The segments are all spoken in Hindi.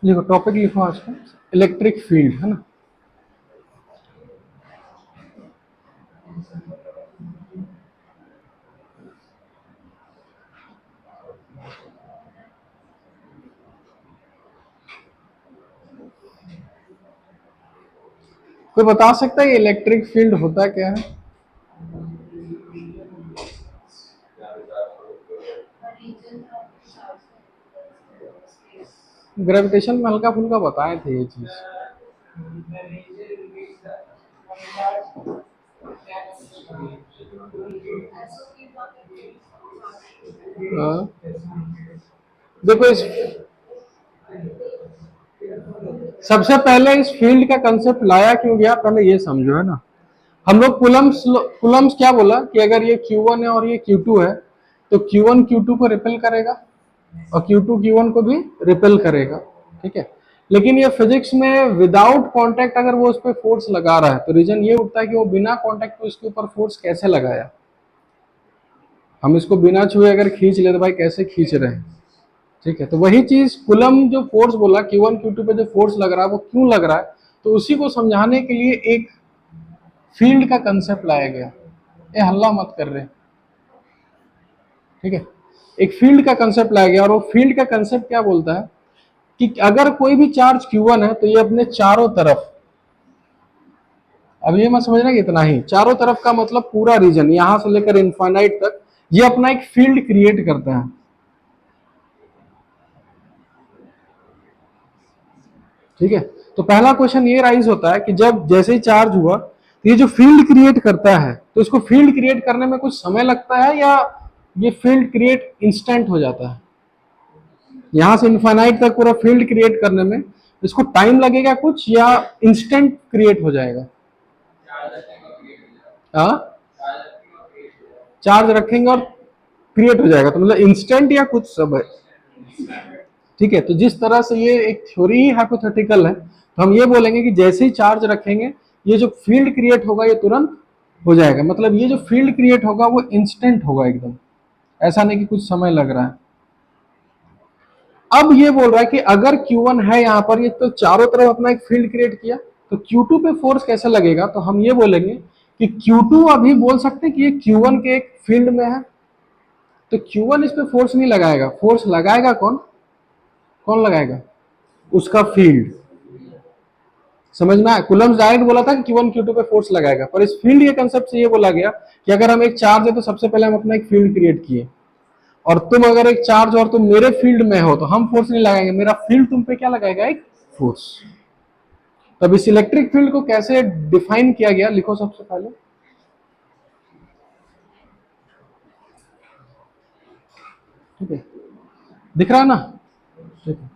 लिखो, टॉपिक लिखो आज का इलेक्ट्रिक फील्ड, है ना। कोई बता सकता है इलेक्ट्रिक फील्ड होता क्या है? ग्रेविटेशन में हल्का फुल्का बताए थे ये चीज। हाँ। देखो इस सबसे पहले इस फील्ड का कंसेप्ट लाया क्यों गया, पहले ये समझो, है ना। हम लोग कुलम्स क्या बोला कि अगर ये Q1 है और ये Q2 है तो Q1 Q2 को रिपेल करेगा और Q2 Q1 को भी रिपेल करेगा, ठीक है। लेकिन ये फिजिक्स में विदाउट कांटेक्ट अगर वो उस पर फोर्स लगा रहा है तो रीजन ये उठता है कि वो बिना कांटेक्ट को इसके ऊपर फोर्स कैसे लगाया। हम इसको बिना छुए अगर खींच ले तो भाई कैसे खींच रहे हैं, ठीक है। तो वही चीज कुलम जो फोर्स बोला Q1 Q2 पे जो फोर्स लग रहा है वो क्यों लग रहा है, तो उसी को समझाने के लिए एक फील्ड का कंसेप्ट लाया गया। ये हल्ला मत कर रहे, ठीक है। एक फील्ड का कंसेप्ट लाया गया और वो फील्ड का कंसेप्ट क्या बोलता है कि अगर कोई भी चार्ज Q1 है तो ये अपने चारों तरफ, अब ये मत समझना कि इतना ही, चारों तरफ का मतलब पूरा रीजन यहां से लेकर इनफाइनाइट तक ये अपना एक फील्ड क्रिएट करता है, ठीक है। तो पहला क्वेश्चन ये राइज होता है कि जब जैसे ही चार्ज हुआ तो ये जो फील्ड क्रिएट करता है तो इसको फील्ड क्रिएट करने में कुछ समय लगता है या ये फील्ड क्रिएट इंस्टेंट हो जाता है? यहां से इनफाइनाइट तक पूरा फील्ड क्रिएट करने में इसको टाइम लगेगा कुछ या इंस्टेंट क्रिएट हो जाएगा? हाँ, चार्ज रखेंगे और क्रिएट हो जाएगा, तो मतलब इंस्टेंट या कुछ समय, ठीक है। तो जिस तरह से ये एक थ्योरी ही हाइपोथेटिकल है तो हम ये बोलेंगे कि जैसे ही चार्ज रखेंगे ये जो फील्ड क्रिएट होगा ये तुरंत हो जाएगा, मतलब ये जो फील्ड क्रिएट होगा वो इंस्टेंट होगा एकदम, ऐसा नहीं कि कुछ समय लग रहा है। अब ये बोल रहा है कि अगर Q1 है यहाँ पर, ये तो चारों तरफ अपना एक फील्ड क्रिएट किया, तो Q2 पे फोर्स कैसे लगेगा, तो हम ये बोलेंगे कि Q2 अभी बोल सकते हैं कि ये Q1 के एक फील्ड में है, तो Q1 इस पे फोर्स नहीं लगाएगा, फोर्स लगाएगा कौन, कौन लगाएगा, उसका फील्ड। समझ में आया? कुलम्स डायरेक्ट बोला था कि Q1 Q2 पे फोर्स लगाएगा, पर इस फील्ड के कंसेप्ट से ये बोला गया कि अगर हम एक चार्ज है तो सबसे पहले हम अपना एक फील्ड क्रिएट किए, और तुम अगर एक चार्ज और तुम मेरे फील्ड में हो तो हम फोर्स नहीं लगाएंगे, मेरा फील्ड तुम पे क्या लगाएगा, एक फोर्स। तब इस इलेक्ट्रिक फील्ड को कैसे डिफाइन किया गया, लिखो सबसे पहले। ठीक है, दिख रहा है ना? ठीक है,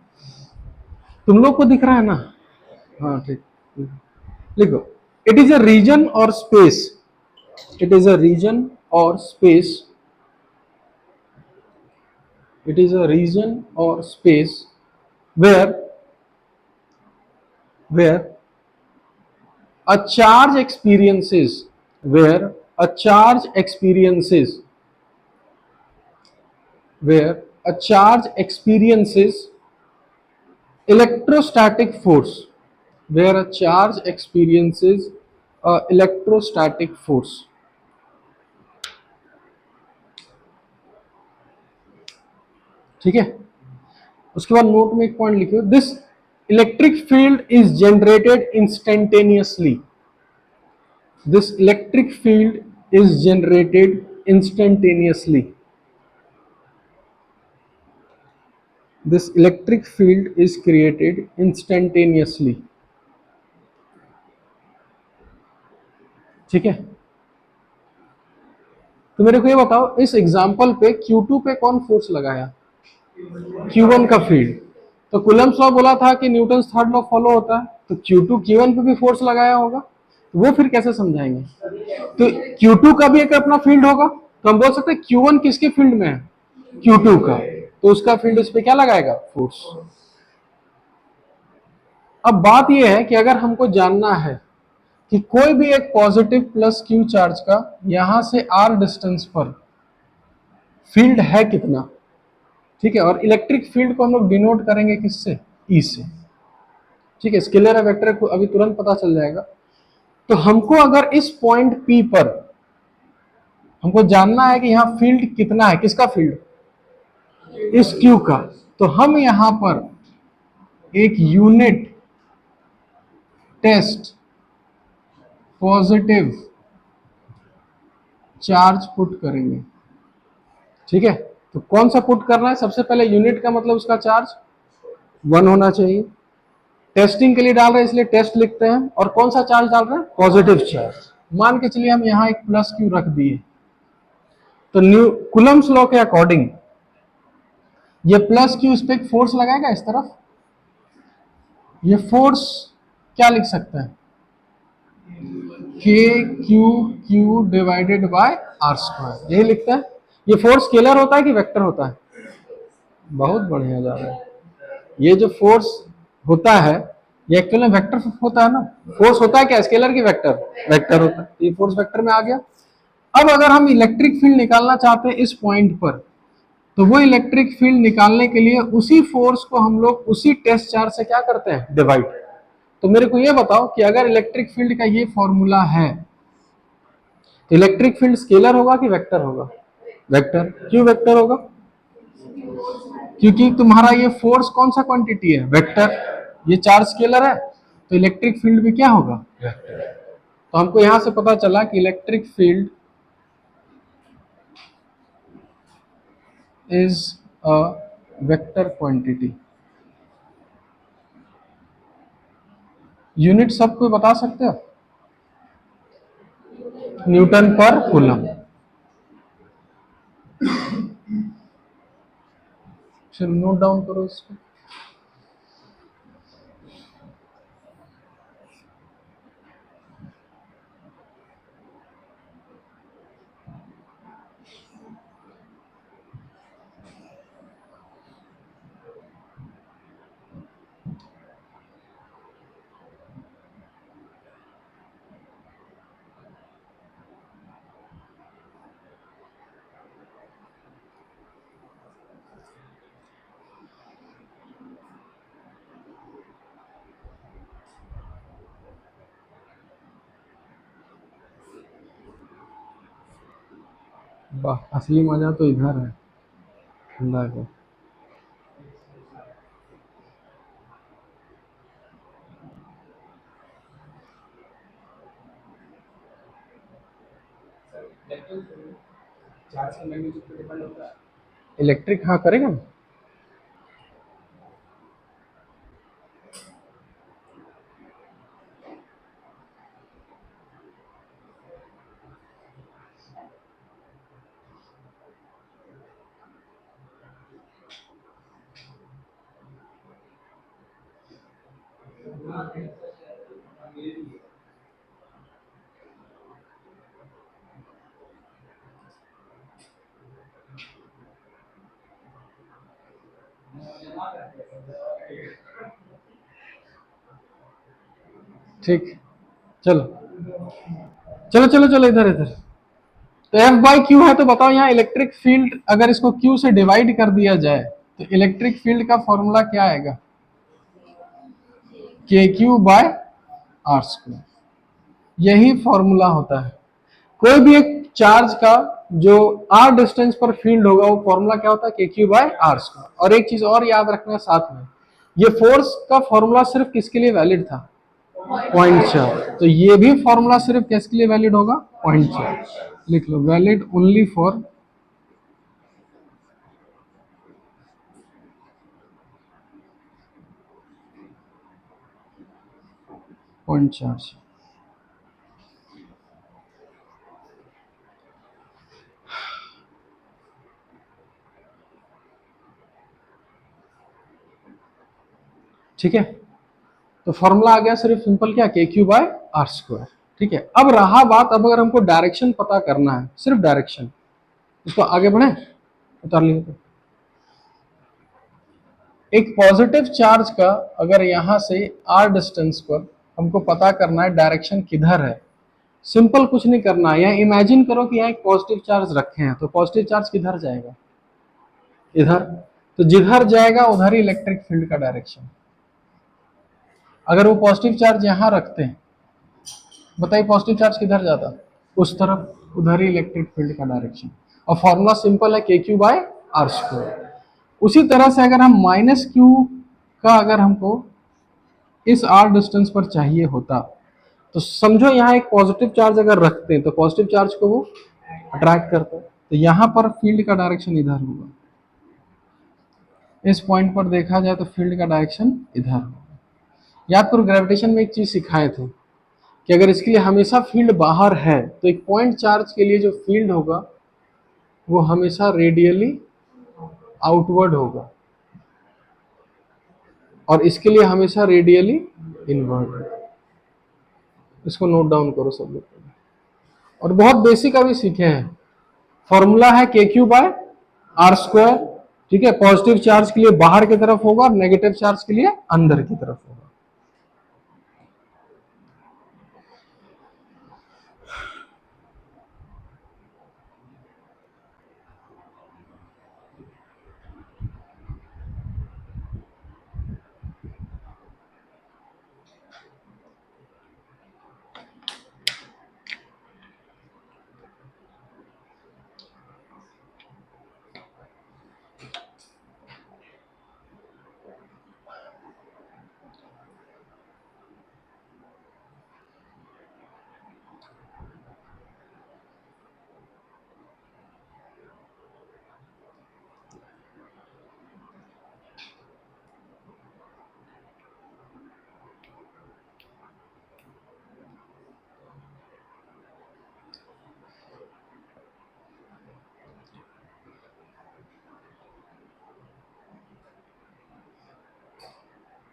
तुम लोग को दिख रहा है ना? हाँ ठीक, लिखो, इट इज अ रीजन और space, it is a region और space, it is a region or space where a charge experiences where a charge experiences where a charge experiences electrostatic force, where a charge experiences a electrostatic force, ठीक है। उसके बाद नोट में एक पॉइंट लिखिए, this electric field is generated instantaneously, this electric field is generated instantaneously, this electric field is created instantaneously, ठीक है। तो मेरे को ये बताओ इस एग्जांपल पे Q2 पे कौन फोर्स लगाया, Q1 का फील्ड। तो कूलम्स लॉ बोला था कि न्यूटन थर्ड लॉ फॉलो होता है, तो Q2 Q1 पे भी फोर्स लगाया होगा, तो वो फिर कैसे समझाएंगे? तो Q2 का भी एक अपना फील्ड होगा, तो हम बोल सकते हैं Q1 किसके फील्ड में है, Q2 का, तो उसका फील्ड उस पर क्या लगाएगा, फोर्स। अब बात यह है कि अगर हमको जानना है कि कोई भी एक पॉजिटिव प्लस Q चार्ज का यहां से R डिस्टेंस पर फील्ड है कितना, ठीक है, और इलेक्ट्रिक फील्ड को हम लोग डिनोट करेंगे किससे, E से। ठीक है, स्केलर है वेक्टर है अभी तुरंत पता चल जाएगा। तो हमको अगर इस पॉइंट P पर हमको जानना है कि यहाँ फील्ड कितना है, किसका फील्ड, इस Q का, तो हम यहां पर एक unit test positive charge put करेंगे। ठीक है, तो कौन सा पुट करना है, सबसे पहले यूनिट का मतलब उसका चार्ज 1 होना चाहिए। टेस्टिंग के लिए डाल रहे हैं इसलिए टेस्ट लिखते हैं, और कौन सा चार्ज डाल रहे हैं, पॉजिटिव चार्ज। मान के चलिए हम यहां एक प्लस क्यू रख दिए, तो न्यू कूलम्स लॉ के अकॉर्डिंग ये प्लस क्यू इस पे एक फोर्स लगाएगा इस तरफ, ये फोर्स क्या लिख सकते हैं, k q q divided by r square, यही लिखता है। ये फोर्स स्केलर होता है कि वेक्टर होता है, बहुत बढ़िया जा रहा है। ये जो फोर्स होता है ये एक्चुअली वेक्टर होता है ना, फोर्स होता है क्या, स्केलर की वेक्टर, वेक्टर होता है, ये फोर्स वेक्टर में आ गया। अब अगर हम इलेक्ट्रिक फील्ड निकालना चाहते हैं इस पॉइंट पर, तो वो इलेक्ट्रिक फील्ड निकालने के लिए उसी फोर्स को हम लोग उसी टेस्ट चार्ज से क्या करते हैं, डिवाइड। तो मेरे को ये बताओ कि अगर इलेक्ट्रिक फील्ड का ये फॉर्मूला है, तो इलेक्ट्रिक फील्ड स्केलर होगा कि वेक्टर होगा, वेक्टर। क्यों वेक्टर होगा, क्योंकि तुम्हारा ये फोर्स कौन सा क्वांटिटी है, वेक्टर, ये चार्ज स्केलर है, तो इलेक्ट्रिक फील्ड भी क्या होगा, वेक्टर। तो हमको यहां से पता चला कि electric field is a vector quantity. Unit सब कोई बता सकते हो, न्यूटन पर कूलम। फिर नोट डाउन करो इसको। वाह, असली मजा तो इधर है, ठंडा का। इलेक्ट्रिक हाँ करेगा ना। ठीक, चलो चलो चलो चलो इधर इधर। तो एफ बाई क्यू है, तो बताओ यहाँ इलेक्ट्रिक फील्ड अगर इसको क्यू से डिवाइड कर दिया जाए तो इलेक्ट्रिक फील्ड का फॉर्मूला क्या आएगा, के क्यू बाय आर स्क्वायर, यही फॉर्मूला होता है। कोई भी एक चार्ज का जो आर डिस्टेंस पर फील्ड होगा वो फॉर्मूला क्या होता है, k q by r square. और एक चीज और याद रखना साथ में, ये फोर्स का फॉर्मूला सिर्फ किसके लिए वैलिड था, पॉइंट चार्ज। तो ये भी फॉर्मूला सिर्फ किसके लिए वैलिड होगा, पॉइंट चार्ज। लिख लो, valid only for point charge. ठीक है, तो फॉर्मूला आ गया सिर्फ सिंपल क्या, के क्यू बाय आर स्क्वायर। ठीक है, अब रहा बात, अब अगर हमको डायरेक्शन पता करना है, सिर्फ डायरेक्शन, इसको आगे बढ़े, उतार लिए। तो एक पॉजिटिव चार्ज का अगर यहां से आर डिस्टेंस पर हमको पता करना है डायरेक्शन किधर है, सिंपल कुछ नहीं करना है, यहाँ इमेजिन करो कि यहाँ एक पॉजिटिव चार्ज रखे हैं, तो पॉजिटिव चार्ज किधर जाएगा, इधर। तो जिधर जाएगा उधर ही इलेक्ट्रिक फील्ड का डायरेक्शन। अगर वो पॉजिटिव चार्ज यहां रखते हैं, बताइए पॉजिटिव चार्ज किधर जाता, उस तरफ, उधर ही इलेक्ट्रिक फील्ड का डायरेक्शन। और फॉर्मूला सिंपल है, k q by r square. उसी तरह से अगर हम माइनस क्यू का अगर हमको इस आर डिस्टेंस पर चाहिए होता, तो समझो यहाँ एक पॉजिटिव चार्ज अगर रखते हैं तो पॉजिटिव चार्ज को वो अट्रैक्ट करता है, तो यहाँ पर फील्ड का डायरेक्शन इधर होगा। इस पॉइंट पर देखा जाए तो फील्ड का डायरेक्शन इधर होगा। याद करो ग्रेविटेशन में एक चीज सिखाए थे कि अगर इसके लिए हमेशा फील्ड बाहर है तो एक पॉइंट चार्ज के लिए जो फील्ड होगा वो हमेशा रेडियली आउटवर्ड होगा, और इसके लिए हमेशा रेडियली इनवर्ड। इसको नोट डाउन करो सब लोग। और बहुत बेसिक अभी सीखे हैं, फॉर्मूला है k q by r square, ठीक है। पॉजिटिव चार्ज के लिए बाहर की तरफ होगा और नेगेटिव चार्ज के लिए अंदर की तरफ होगा।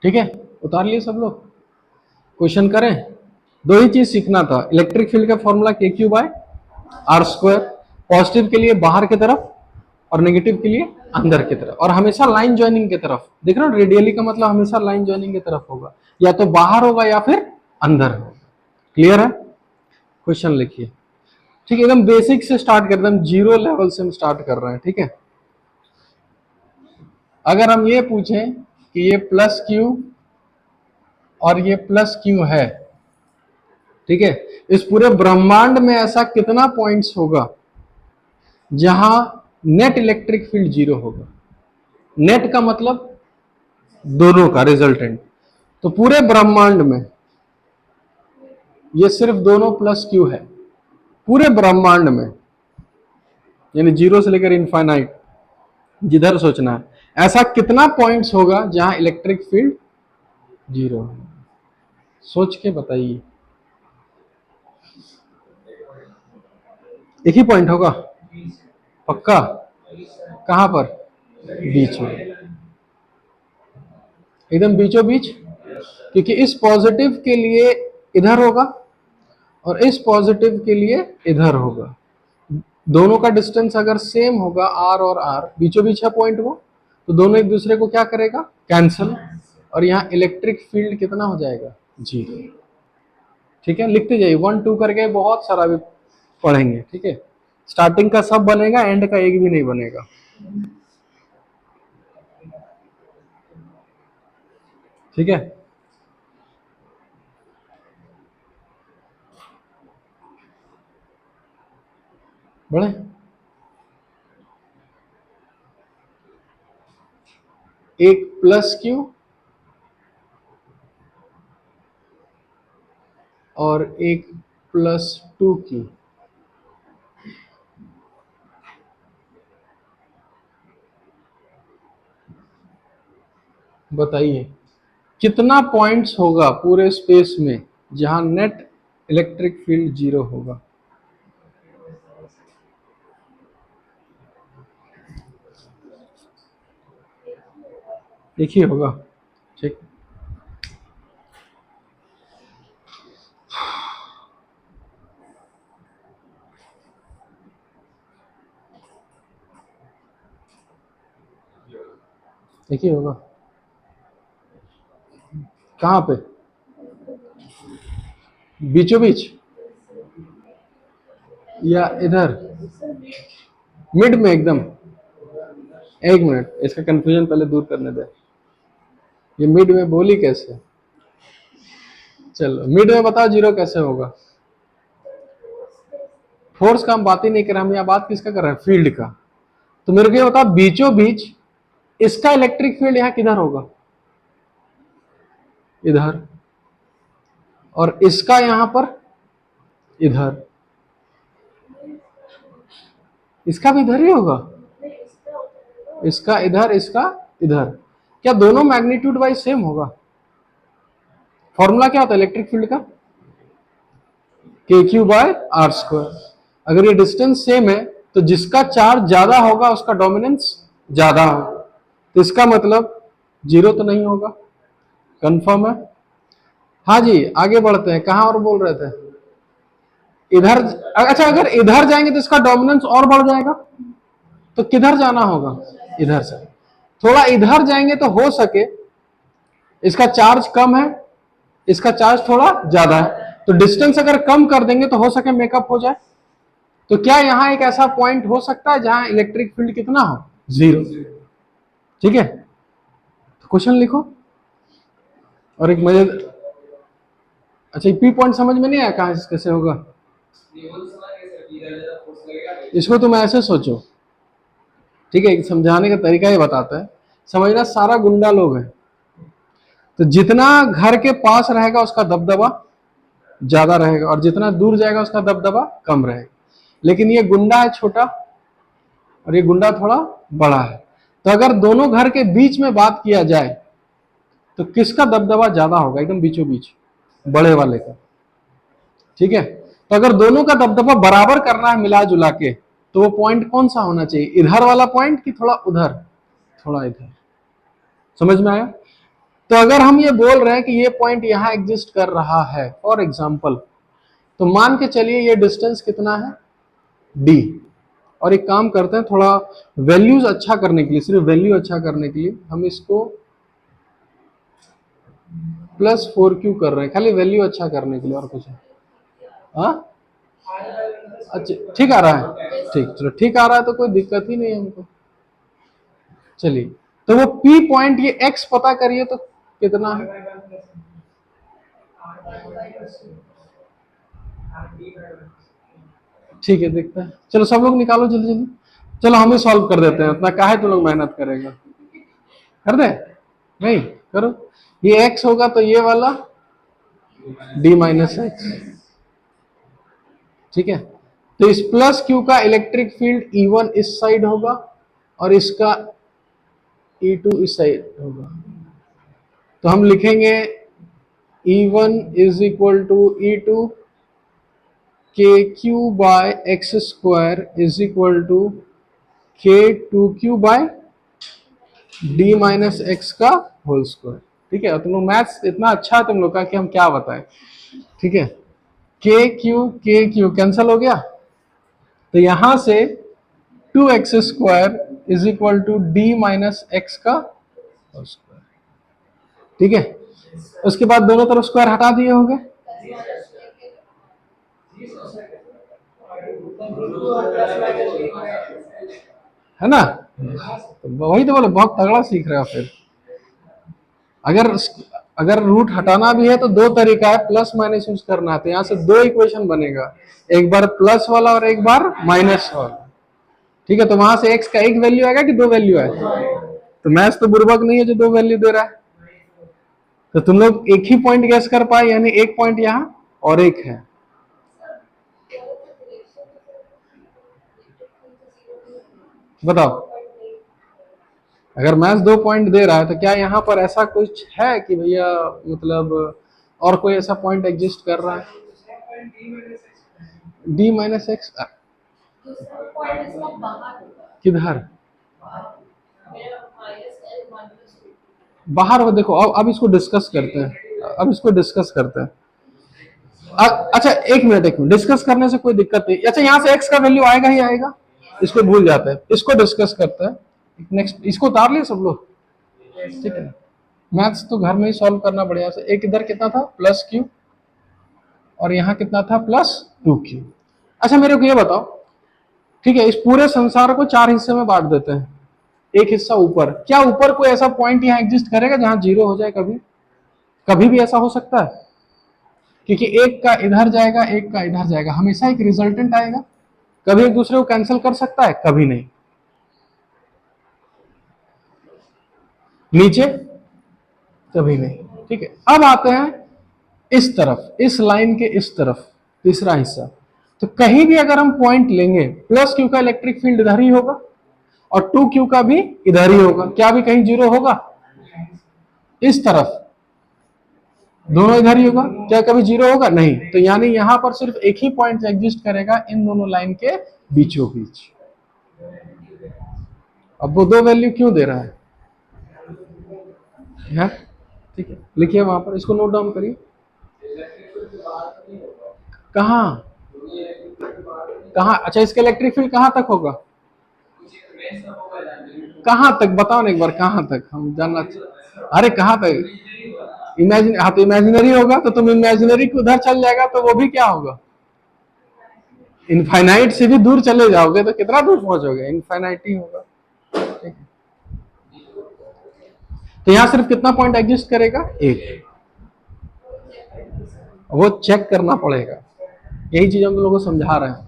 ठीक है, उतार लिए सब लोग, क्वेश्चन करें। दो ही चीज सीखना था, इलेक्ट्रिक फील्ड का formula k q by r square, positive के लिए बाहर की तरफ और नेगेटिव के लिए अंदर की तरफ, और हमेशा लाइन ज्वाइनिंग की तरफ। देख रहे हो, रेडियली का मतलब हमेशा लाइन ज्वाइनिंग की तरफ होगा, या तो बाहर होगा या फिर अंदर होगा। क्लियर है? क्वेश्चन लिखिए। ठीक है, एकदम बेसिक से स्टार्ट करते हैं, जीरो लेवल से हम स्टार्ट कर रहे हैं। ठीक है, अगर हम ये पूछें कि ये प्लस क्यू और ये प्लस क्यू है, ठीक है, इस पूरे ब्रह्मांड में ऐसा कितना पॉइंट्स होगा जहां नेट इलेक्ट्रिक फील्ड जीरो होगा। नेट का मतलब दोनों का रिजल्टेंट, तो पूरे ब्रह्मांड में ये सिर्फ दोनों प्लस क्यू है, पूरे ब्रह्मांड में, यानी जीरो से लेकर इनफाइनाइट, जिधर सोचना है ऐसा कितना पॉइंट्स होगा जहां इलेक्ट्रिक फील्ड जीरो है। सोच के बताइए। एक ही पॉइंट होगा पक्का? कहां पर? बीच में, एकदम बीचों बीच, क्योंकि इस पॉजिटिव के लिए इधर होगा और इस पॉजिटिव के लिए इधर होगा। दोनों का डिस्टेंस अगर सेम होगा आर और आर, बीचों बीच है पॉइंट वो, तो दोनों एक दूसरे को क्या करेगा? कैंसिल, और यहाँ इलेक्ट्रिक फील्ड कितना हो जाएगा? जीरो। ठीक है, लिखते जाइए, 1 2 करके बहुत सारा भी पढ़ेंगे। ठीक है, स्टार्टिंग का सब बनेगा, एंड का एक भी नहीं बनेगा। ठीक है, बढ़े। एक प्लस क्यू और एक प्लस 2 क्यू, बताइए कितना पॉइंट्स होगा पूरे स्पेस में जहां नेट इलेक्ट्रिक फील्ड जीरो होगा। एक ही होगा। ठीक, एक ही होगा। कहां पे? बीचों बीच या इधर मिड में एकदम? एक मिनट, इसका कंफ्यूजन पहले दूर करने दे। ये मिड में बोली कैसे? चलो मिड में बताओ जीरो कैसे होगा। फोर्स का हम बात ही नहीं कर रहे, हम यहाँ बात किसका कर रहे हैं, फील्ड का। तो मेरे को ये बताओ बीचों बीच इसका इलेक्ट्रिक फील्ड यहाँ किधर होगा, इधर, और इसका यहां पर इधर, इसका भी इधर ही होगा, इसका इधर, इसका इधर। क्या दोनों मैग्नीट्यूड वाइज सेम होगा? फॉर्मूला क्या होता है इलेक्ट्रिक फील्ड का, के क्यू बाय आर स्क्वायर। अगर ये डिस्टेंस सेम है तो जिसका चार्ज ज्यादा होगा उसका डोमिनेंस ज्यादा होगा, तो इसका मतलब जीरो तो नहीं होगा, कंफर्म है। हाँ जी आगे बढ़ते हैं, कहां और बोल रहे थे, इधर। अच्छा अगर इधर जाएंगे तो इसका डोमिनेंस और बढ़ जाएगा, तो किधर जाना होगा, इधर से। थोड़ा इधर जाएंगे तो हो सके इसका चार्ज कम है, इसका चार्ज थोड़ा ज्यादा है, तो डिस्टेंस अगर कम कर देंगे तो हो सके मेकअप हो जाए। तो क्या यहां एक ऐसा पॉइंट हो सकता है जहां इलेक्ट्रिक फील्ड कितना हो, जीरो। ठीक है, तो क्वेश्चन लिखो। और एक मजे, अच्छा पी पॉइंट समझ में नहीं आया कहां कैसे होगा, इसको तुम ऐसे सोचो, ठीक है, समझाने का तरीका ये बताता है। समझना सारा गुंडा लोग है, तो जितना घर के पास रहेगा उसका दबदबा ज्यादा रहेगा, और जितना दूर जाएगा उसका दबदबा कम रहेगा। लेकिन ये गुंडा है छोटा और ये गुंडा थोड़ा बड़ा है, तो अगर दोनों घर के बीच में बात किया जाए तो किसका दबदबा ज्यादा होगा, एकदम बीचों बीच, बड़े वाले का। ठीक है, तो अगर दोनों का दबदबा बराबर करना है मिला जुला के, तो वो पॉइंट कौन सा होना चाहिए, इधर वाला पॉइंट कि थोड़ा उधर, थोड़ा इधर। समझ में आया? तो अगर हम ये बोल रहे हैं कि ये पॉइंट यहां एग्जिस्ट कर रहा है फॉर एग्जांपल, तो मान के चलिए ये डिस्टेंस कितना है, d। और एक काम करते हैं, थोड़ा वैल्यूज अच्छा करने के लिए, सिर्फ वैल्यू अच्छा करने के लिए हम इसको +4q कर रहे हैं, खाली वैल्यू अच्छा करने के लिए, और कुछ है? हाँ अच्छा ठीक आ रहा है, ठीक, चलो ठीक आ रहा है तो कोई दिक्कत ही नहीं है हमको। चलिए, तो वो P पॉइंट ये x पता करिए तो कितना है, ठीक है देखते हैं। चलो सब लोग निकालो जल्दी जल्दी, चलो हम ही सॉल्व कर देते हैं, उतना काहे तुम लोग मेहनत करेगा, कर दे नहीं करो। ये x होगा तो ये वाला d-x, ठीक है। तो इस +q का इलेक्ट्रिक फील्ड E1 इस साइड होगा और इसका E2 इस साइड होगा, तो हम लिखेंगे E1 is equal to E2 KQ by x square is equal to K2Q by d-x का होल स्क्वायर। ठीक है, तुम लोग मैथ्स इतना अच्छा है तुम लोग का कि हम क्या बताएं। ठीक है, KQ कैंसिल हो गया, तो यहां से 2x² is equal to d-x का होल स्क्वायर। ठीक है, उसके बाद दोनों तरफ स्क्वायर हटा दिए होंगे, है ना, तो वही तो बोले बहुत तगड़ा सीख रहे हो। फिर अगर अगर रूट हटाना भी है तो दो तरीका है, प्लस माइनस यूज करना है, तो यहाँ से दो इक्वेशन बनेगा, एक बार प्लस वाला और एक बार माइनस वाला। ठीक है, तो वहां से x का एक वैल्यू आएगा कि दो वैल्यू है, तो मैथ्स तो बुर्बक नहीं है जो दो वैल्यू दे रहा है। तो तुम लोग एक ही पॉइंट गैस कर पाए, यानी एक पॉइंट यहाँ और एक है। बताओ, अगर मैथ्स 2 पॉइंट दे रहा है तो क्या यहाँ पर ऐसा कुछ है कि भैया मतलब और कोई ऐसा पॉइंट एग्जिस्ट कर रहा है, d-x किधर बाहर हो, देखो अब इसको डिस्कस करते हैं, अब इसको डिस्कस करते हैं। अच्छा एक मिनट डिस्कस करने से कोई दिक्कत नहीं। अच्छा यहाँ से x का वैल्यू आएगा ही आएगा, इसको भूल जाते हैं, इसको डिस्कस करते हैं नेक्स्ट। इसको उतार लिए सब लोग, ठीक है। मैथ्स तो घर में ही सॉल्व करना बढ़िया से। एक इधर कितना था +q और यहाँ कितना था +2q। अच्छा मेरे को ये बताओ, ठीक है, इस पूरे संसार को 4 हिस्से में बांट देते हैं, एक हिस्सा ऊपर, क्या ऊपर कोई ऐसा पॉइंट यहाँ एग्जिस्ट करेगा जहां जीरो हो जाए, कभी कभी भी ऐसा हो सकता है? क्योंकि एक का इधर जाएगा, एक का इधर जाएगा, हमेशा एक रिजल्टेंट आएगा। कभी एक दूसरे को कैंसिल कर सकता है, कभी नहीं। नीचे कभी नहीं। ठीक है, अब आते हैं इस तरफ, इस लाइन के इस तरफ, तीसरा हिस्सा। तो कहीं भी अगर हम पॉइंट लेंगे, प्लस क्यू का इलेक्ट्रिक फील्ड इधर ही होगा और 2q का भी इधर ही होगा। क्या भी कहीं जीरो होगा? इस तरफ दोनों इधर ही होगा। क्या कभी जीरो होगा? नहीं। तो यानी यहां पर सिर्फ एक ही पॉइंट एग्जिस्ट करेगा इन दोनों लाइन के बीचों बीच। अब वो दो वैल्यू क्यों दे रहा है? ठीक है, लिखिए वहां पर, इसको नोट डाउन करिए। कहा कहा? अच्छा, इसका इलेक्ट्रिक फील्ड कहां तक होगा? कहां तक बताओ ना एक बार, कहां तक हम जानना चाहिए। अरे कहां तक? इमेजिन, हाँ तो इमेजिनरी होगा तो तुम इमेजिनरी के उधर चल जाएगा तो वो भी क्या होगा? इनफाइनाइट से भी दूर चले जाओगे तो कितना दूर पहुंचोगे? इनफाइनाइट ही होगा। तो यहां सिर्फ कितना पॉइंट एग्जिस्ट करेगा? एक। वो चेक करना पड़ेगा, यही चीज हम लोगों को समझा रहे हैं।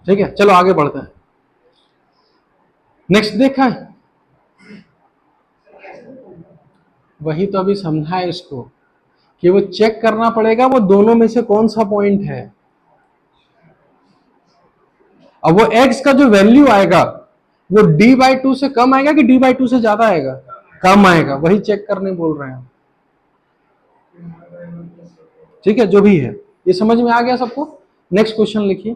ठीक है, चलो आगे बढ़ते हैं। नेक्स्ट देखा है, वही तो अभी समझा है इसको कि वो चेक करना पड़ेगा वो दोनों में से कौन सा पॉइंट है। अब वो x का जो वैल्यू आएगा वो d/2 से कम आएगा कि d/2 से ज्यादा आएगा? कम आएगा, वही चेक करने बोल रहे हैं। ठीक है, जो भी है ये समझ में आ गया सबको। नेक्स्ट क्वेश्चन लिखिए।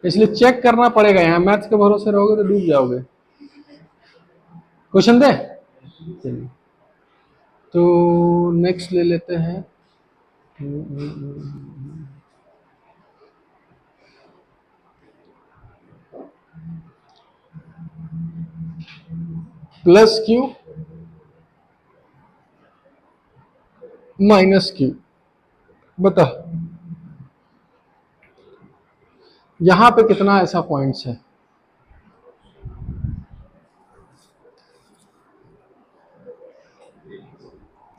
इसलिए चेक करना पड़ेगा, यहां मैथ्स के भरोसे रहोगे तो डूब जाओगे। क्वेश्चन दे, चलिए तो नेक्स्ट ले लेते हैं। प्लस क्यू माइनस क्यू, बता यहां पे कितना ऐसा पॉइंट्स है?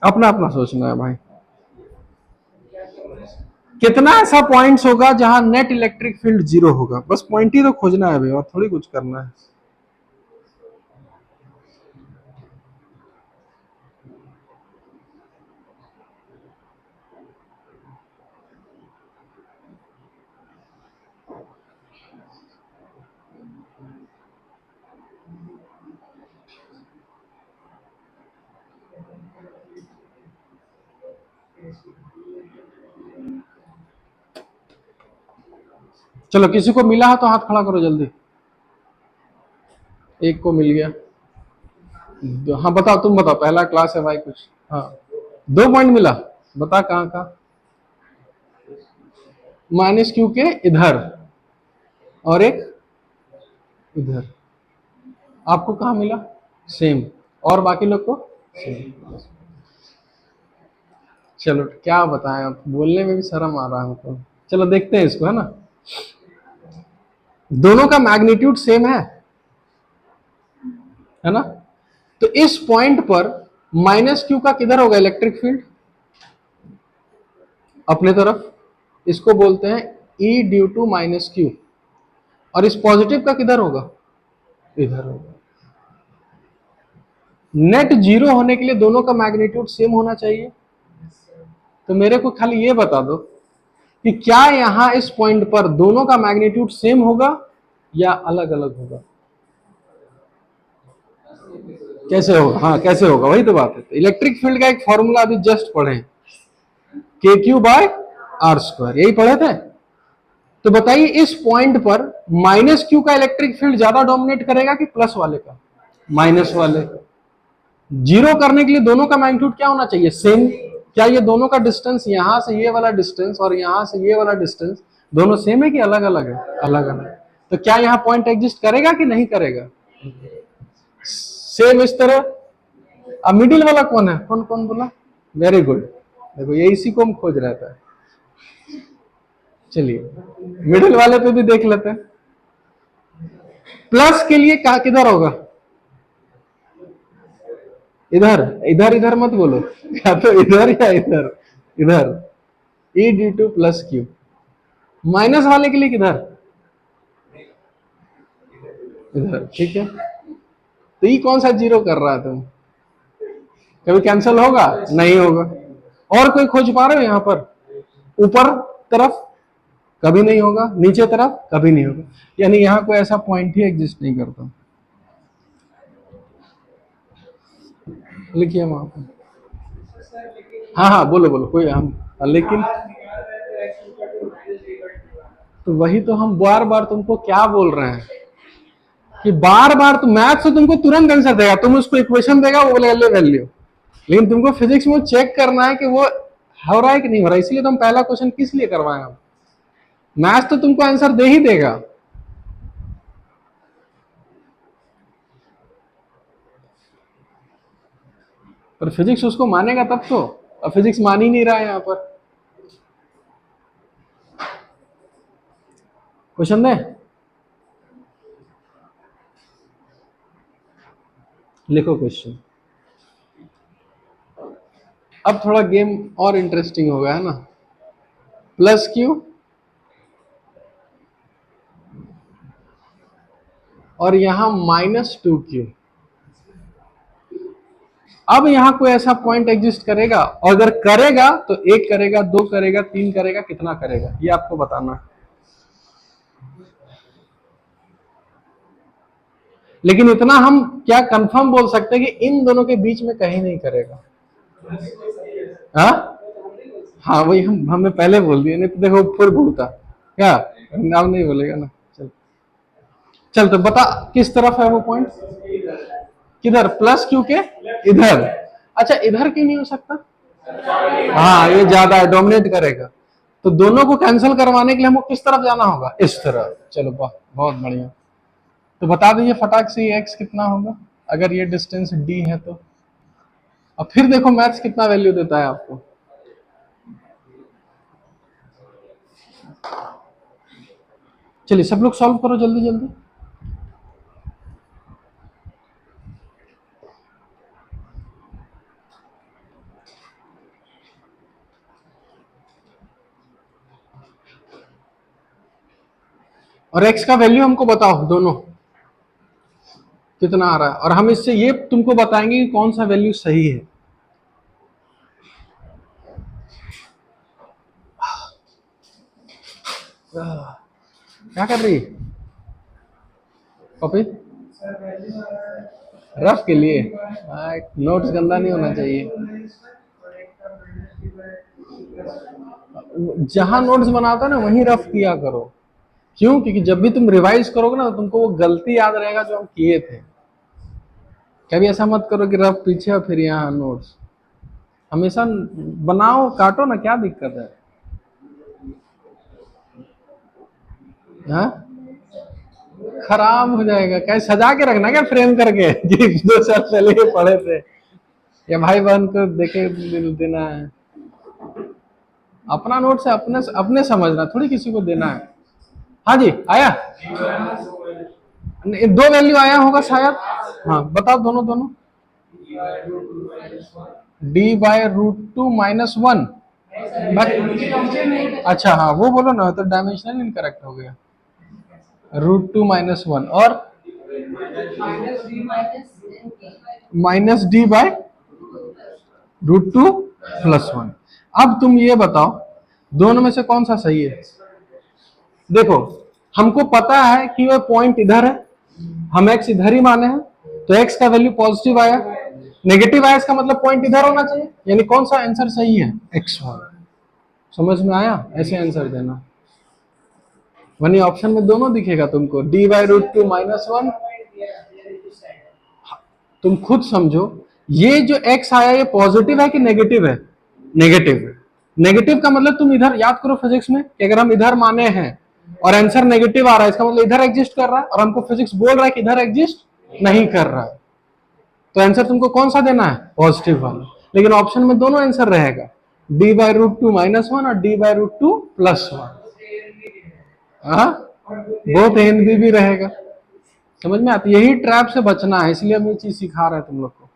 अपना अपना सोचना है भाई। कितना ऐसा पॉइंट्स होगा जहां नेट इलेक्ट्रिक फील्ड जीरो होगा? बस पॉइंट ही तो खोजना है भाई, और थोड़ी कुछ करना है। चलो किसी को मिला है तो हाथ खड़ा करो जल्दी। एक को मिल गया। हाँ बताओ, तुम बताओ, पहला क्लास है भाई कुछ। हाँ, 2 पॉइंट मिला, बता कहाँ का? माइनस क्यू के इधर और एक इधर। आपको कहाँ मिला? सेम। और बाकी लोग को सेम। चलो क्या बताएं, अब बोलने में भी शर्म आ रहा है हमको। चलो देखते हैं इसको, है ना। दोनों का मैग्नीट्यूड सेम है ना। तो इस पॉइंट पर माइनस क्यू का किधर होगा इलेक्ट्रिक फील्ड? अपने तरफ। इसको बोलते हैं E due to minus q. और इस पॉजिटिव का किधर होगा? इधर होगा। नेट जीरो होने के लिए दोनों का मैग्नीट्यूड सेम होना चाहिए। तो मेरे को खाली ये बता दो कि क्या यहां इस पॉइंट पर दोनों का मैग्नीट्यूड सेम होगा या अलग अलग होगा? कैसे होगा? हाँ कैसे होगा, वही तो बात है। तो इलेक्ट्रिक फील्ड का एक फॉर्मूला अभी जस्ट पढ़े, KQ/R², यही पढ़े थे। तो बताइए इस पॉइंट पर माइनस क्यू का इलेक्ट्रिक फील्ड ज्यादा डोमिनेट करेगा कि प्लस वाले का? माइनस वाले। जीरो करने के लिए दोनों का मैग्नीट्यूड क्या होना चाहिए? सेम। क्या ये दोनों का डिस्टेंस, यहां से ये वाला डिस्टेंस और यहां से ये वाला डिस्टेंस, दोनों सेम है कि अलग अलग है? अलग अलग। तो क्या यहाँ पॉइंट एग्जिस्ट करेगा कि नहीं करेगा? सेम इस तरह। अब मिडिल वाला कौन है? कौन कौन बोला? Very good. देखो ये इसी को हम खोज रहे थे। चलिए मिडिल वाले पे भी देख लेते हैं। प्लस के लिए क्या किधर होगा? इधर इधर इधर मत बोलो, या तो इधर या इधर, इधर E D two plus Q. Minus वाले के लिए किधर, इधर, ठीक है। तो ये कौन सा जीरो कर रहा है तुम, कभी कैंसिल होगा, नहीं होगा। और कोई खोज पा रहे हो यहाँ पर, ऊपर तरफ कभी नहीं होगा, नीचे तरफ कभी नहीं होगा, यानी यहाँ कोई ऐसा पॉइंट ही एग्जिस्ट नहीं करता। लिखिए वहां पर, हाँ हाँ बोलो बोलो, कोई हम, लेकिन तो वही तो हम बार बार तुमको क्या बोल रहे हैं कि बार बार तो मैथ से तुमको तुरंत आंसर देगा, तुम उसको इक्वेशन देगा वो ले ले वैल्यू, लेकिन तुमको फिजिक्स में चेक करना है कि वो हो रहा है कि नहीं हो रहा है। इसलिए तो हम पहला क्वेश्चन किस लिए करवाए हम, मैथ तो तुमको आंसर दे ही देगा। पर फिजिक्स उसको मानेगा तब तो, और फिजिक्स मान ही नहीं रहा है यहाँ पर। क्वेश्चन दे, लिखो क्वेश्चन। अब थोड़ा गेम और इंटरेस्टिंग हो गया है ना। प्लस क्यू और यहां -2q। अब यहां कोई ऐसा पॉइंट एग्जिस्ट करेगा, और अगर करेगा तो 1 करेगा, 2 करेगा, 3 करेगा, कितना करेगा ये आपको बताना है। लेकिन इतना हम क्या कंफर्म बोल सकते हैं कि इन दोनों के बीच में कहीं नहीं करेगा। हाँ हाँ, वही हम हमें पहले बोल दिए, नहीं तो देखो फिर भूलता क्या, नाम नहीं बोलेगा ना। चल चल, तो बता किस तरफ है वो पॉइंट, किधर, प्लस क्यू के इधर। अच्छा, इधर क्यों नहीं हो सकता, हाँ ये ज्यादा है, डोमिनेट करेगा। तो दोनों को कैंसिल करवाने के लिए हमको किस तरफ जाना होगा, इस तरफ। चलो वाह, बहुत बढ़िया। तो बता दीजिए फटाक से एक्स कितना होगा अगर ये डिस्टेंस डी है तो। अब फिर देखो मैथ्स कितना वैल्यू देता है आपको। चलिए सब लोग सॉल्व करो जल्दी जल्दी। और x का वैल्यू हमको बताओ दोनों कितना आ रहा है, और हम इससे ये तुमको बताएंगे कि कौन सा वैल्यू सही है। क्या कर रही कॉपी, रफ के लिए, नोट्स गंदा नहीं होना चाहिए। जहां नोट्स बनाता है ना वहीं रफ किया करो। क्यों, क्योंकि जब भी तुम रिवाइज करोगे ना तो तुमको वो गलती याद रहेगा जो हम किए थे। कभी ऐसा मत करो कि रफ पीछे और फिर यहाँ नोट्स। हमेशा बनाओ, काटो ना, क्या दिक्कत है। हाँ, खराब हो जाएगा, क्या सजा के रखना क्या फ्रेम करके कि 2 साल पहले ये पढ़े थे, या भाई बहन को देखे देना है। अपना नोट से अपने अपने समझना, थोड़ी किसी को देना है। हाँ जी आया, दो वैल्यू आया होगा शायद। हाँ बताओ दोनों दोनों, d/√2 -1। अच्छा हाँ वो बोलो ना, तो डायमेंशनल इनकरेक्ट हो गया। √2 - 1 और -d/√2 + 1। अब तुम ये बताओ दोनों में से कौन सा सही है। देखो हमको पता है कि वो पॉइंट इधर है, हम x इधर ही माने हैं, तो x का वैल्यू पॉजिटिव आया, नेगेटिव आया इसका मतलब पॉइंट इधर होना चाहिए, यानी कौन सा आंसर सही है, x1। समझ में आया, ऐसे आंसर देना। वनी ऑप्शन में दोनों दिखेगा तुमको, d/√2 - 1। तुम खुद समझो, ये जो x आया ये पॉजिटिव है कि नेगेटिव है, नेगेटिव है। नेगेटिव का मतलब तुम इधर याद करो फिजिक्स में कि अगर हम इधर माने हैं और आंसर नेगेटिव आ रहा है, इसका मतलब इधर एग्जिस्ट कर रहा है, और हमको फिजिक्स बोल रहा है कि इधर एग्जिस्ट नहीं कर रहा है। तो आंसर तुमको कौन सा देना है, पॉजिटिव वाला। लेकिन ऑप्शन में दोनों आंसर रहेगा, d/√2 - 1 और d/√2 + 1। बहुत एनबी भी रहेगा। समझ में आती, यही ट्रैप से बचना है, इसलिए हम ये चीज सिखा रहे हैं तुम लोग को।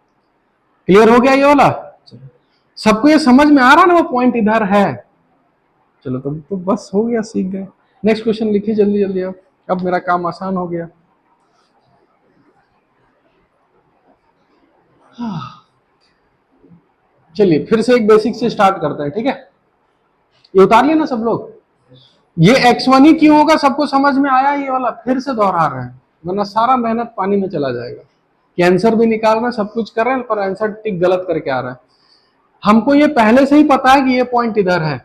क्लियर हो गया ये वाला? सबको ये समझ में आ रहा ना वो पॉइंट इधर है? चलो तो बस हो गया, सीख गए। नेक्स्ट क्वेश्चन लिखिए जल्दी जल्दी। अब मेरा काम आसान हो गया। चलिए फिर से एक बेसिक से स्टार्ट करते हैं, ठीक है? ये उतार लिया ना सब लोग? ये x1 ही क्यों होगा सबको समझ में आया? ये वाला फिर से दोहरा रहे हैं, वरना सारा मेहनत पानी में चला जाएगा। कि आंसर भी निकाल रहे हैं, सब कुछ कर रहे हैं, पर आंसर टिक गलत करके आ रहा है। हमको ये पहले से ही पता है कि ये पॉइंट इधर है,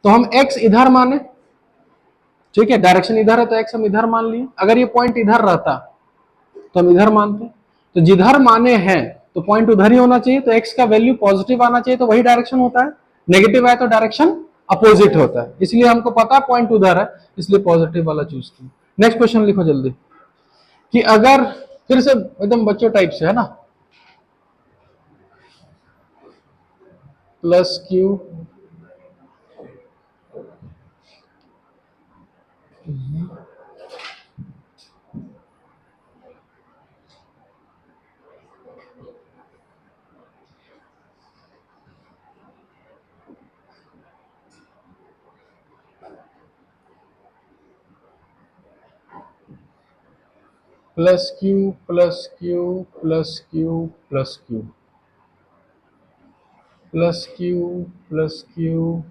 तो हम x इधर माने, ठीक है? डायरेक्शन इधर है तो x हम इधर मान लिए। अगर ये पॉइंट इधर रहता तो हम इधर मानते। तो जिधर माने हैं तो पॉइंट उधर ही होना चाहिए, तो x का वैल्यू पॉजिटिव आना चाहिए, तो वही डायरेक्शन होता है। नेगेटिव आए तो डायरेक्शन अपोजिट होता है, इसलिए हमको पता पॉइंट उधर है, इसलिए पॉजिटिव वाला चूज किया। नेक्स्ट क्वेश्चन लिखो जल्दी। कि अगर, फिर से एकदम बच्चों टाइप से है ना, plus Q plus Q plus Q plus Q plus Q plus Q plus Q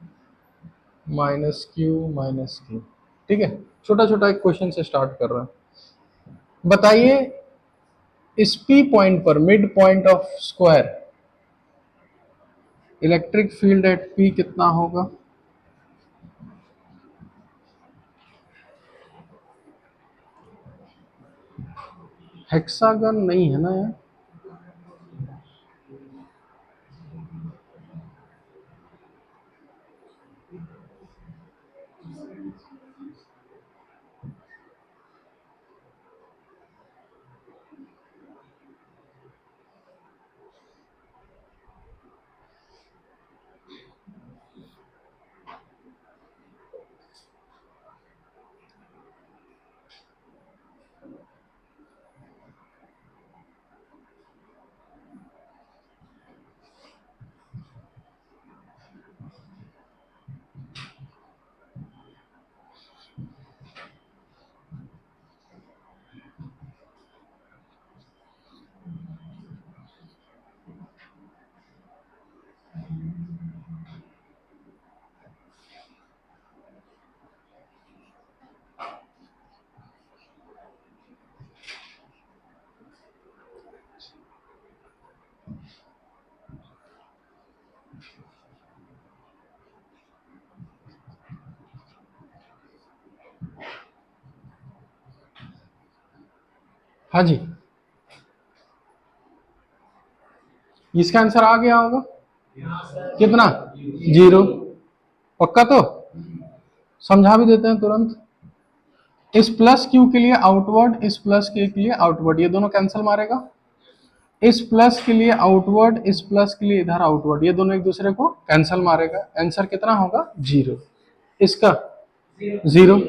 minus Q, ठीक है? छोटा छोटा एक क्वेश्चन से स्टार्ट कर रहा है। बताइए इस P पॉइंट पर, mid point of square, electric field at P कितना होगा? हेक्सागन नहीं है ना यार? हाँ जी, इसका आंसर आ गया होगा। कितना? 0। पक्का? तो समझा भी देते हैं तुरंत। इस प्लस क्यू के लिए आउटवर्ड, इस प्लस के लिए आउटवर्ड, ये दोनों कैंसिल मारेगा। इस प्लस के लिए आउटवर्ड, इस प्लस के लिए इधर आउटवर्ड, ये दोनों एक दूसरे को कैंसिल मारेगा। आंसर कितना होगा? 0। इसका 0।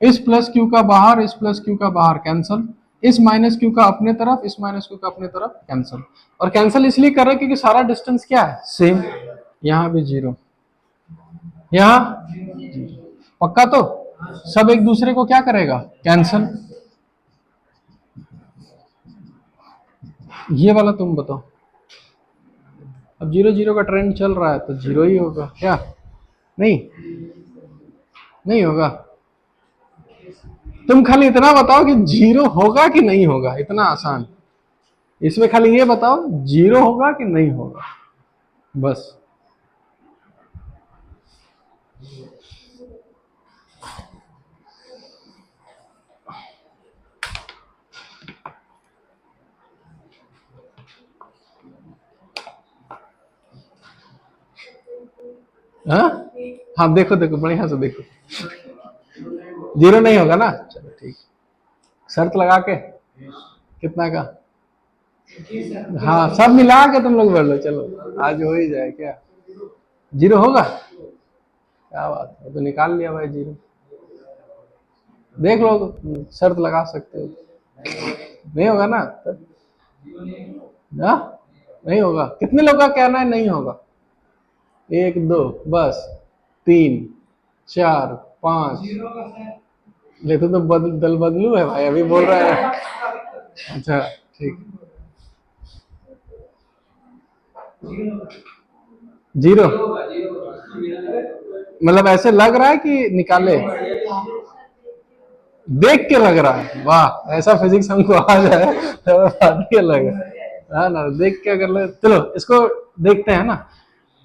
इस प्लस क्यू का बाहर, इस प्लस क्यू का बाहर कैंसिल, इस माइनस क्यू का अपने तरफ, इस माइनस क्यू का अपने तरफ कैंसिल। और कैंसिल इसलिए कर रहे हैं क्योंकि सारा डिस्टेंस क्या है? सेम। यहाँ भी 0, यहाँ पक्का? तो सब एक दूसरे को क्या करेगा? कैंसिल। ये वाला तुम बताओ। अब 0 0 का ट्रेंड चल रहा है तो 0 ही होगा क्या? नहीं, नहीं होगा। तुम खाली इतना बताओ कि 0 होगा कि नहीं होगा, इतना आसान। इसमें खाली ये बताओ 0 होगा कि नहीं होगा, बस। हाँ हाँ, देखो देखो बढ़िया से देखो। 0 नहीं होगा ना? चलो ठीक। शर्त लगा के कितना का? हाँ, सब मिला के तुम लोग बोल लो, चलो आज हो ही जाए क्या? 0 होगा? क्या बात है, तो निकाल लिया भाई 0। देख लो, शर्त लगा सकते हो। नहीं होगा ना? हाँ? नहीं होगा। कितने लोग का कहना है नहीं होगा? एक दो, बस, तीन, चार, पांच। ले तो दल बदलू है भाई, अभी बोल रहा है। अच्छा, ठीक। जीरो? मतलब ऐसे लग रहा है कि निकाले? देख के लग रहा है, वाह, ऐसा फिजिक्स हमको आ जाए तो बात ही अलग है ना। देख के अगर चलो इसको देखते हैं ना।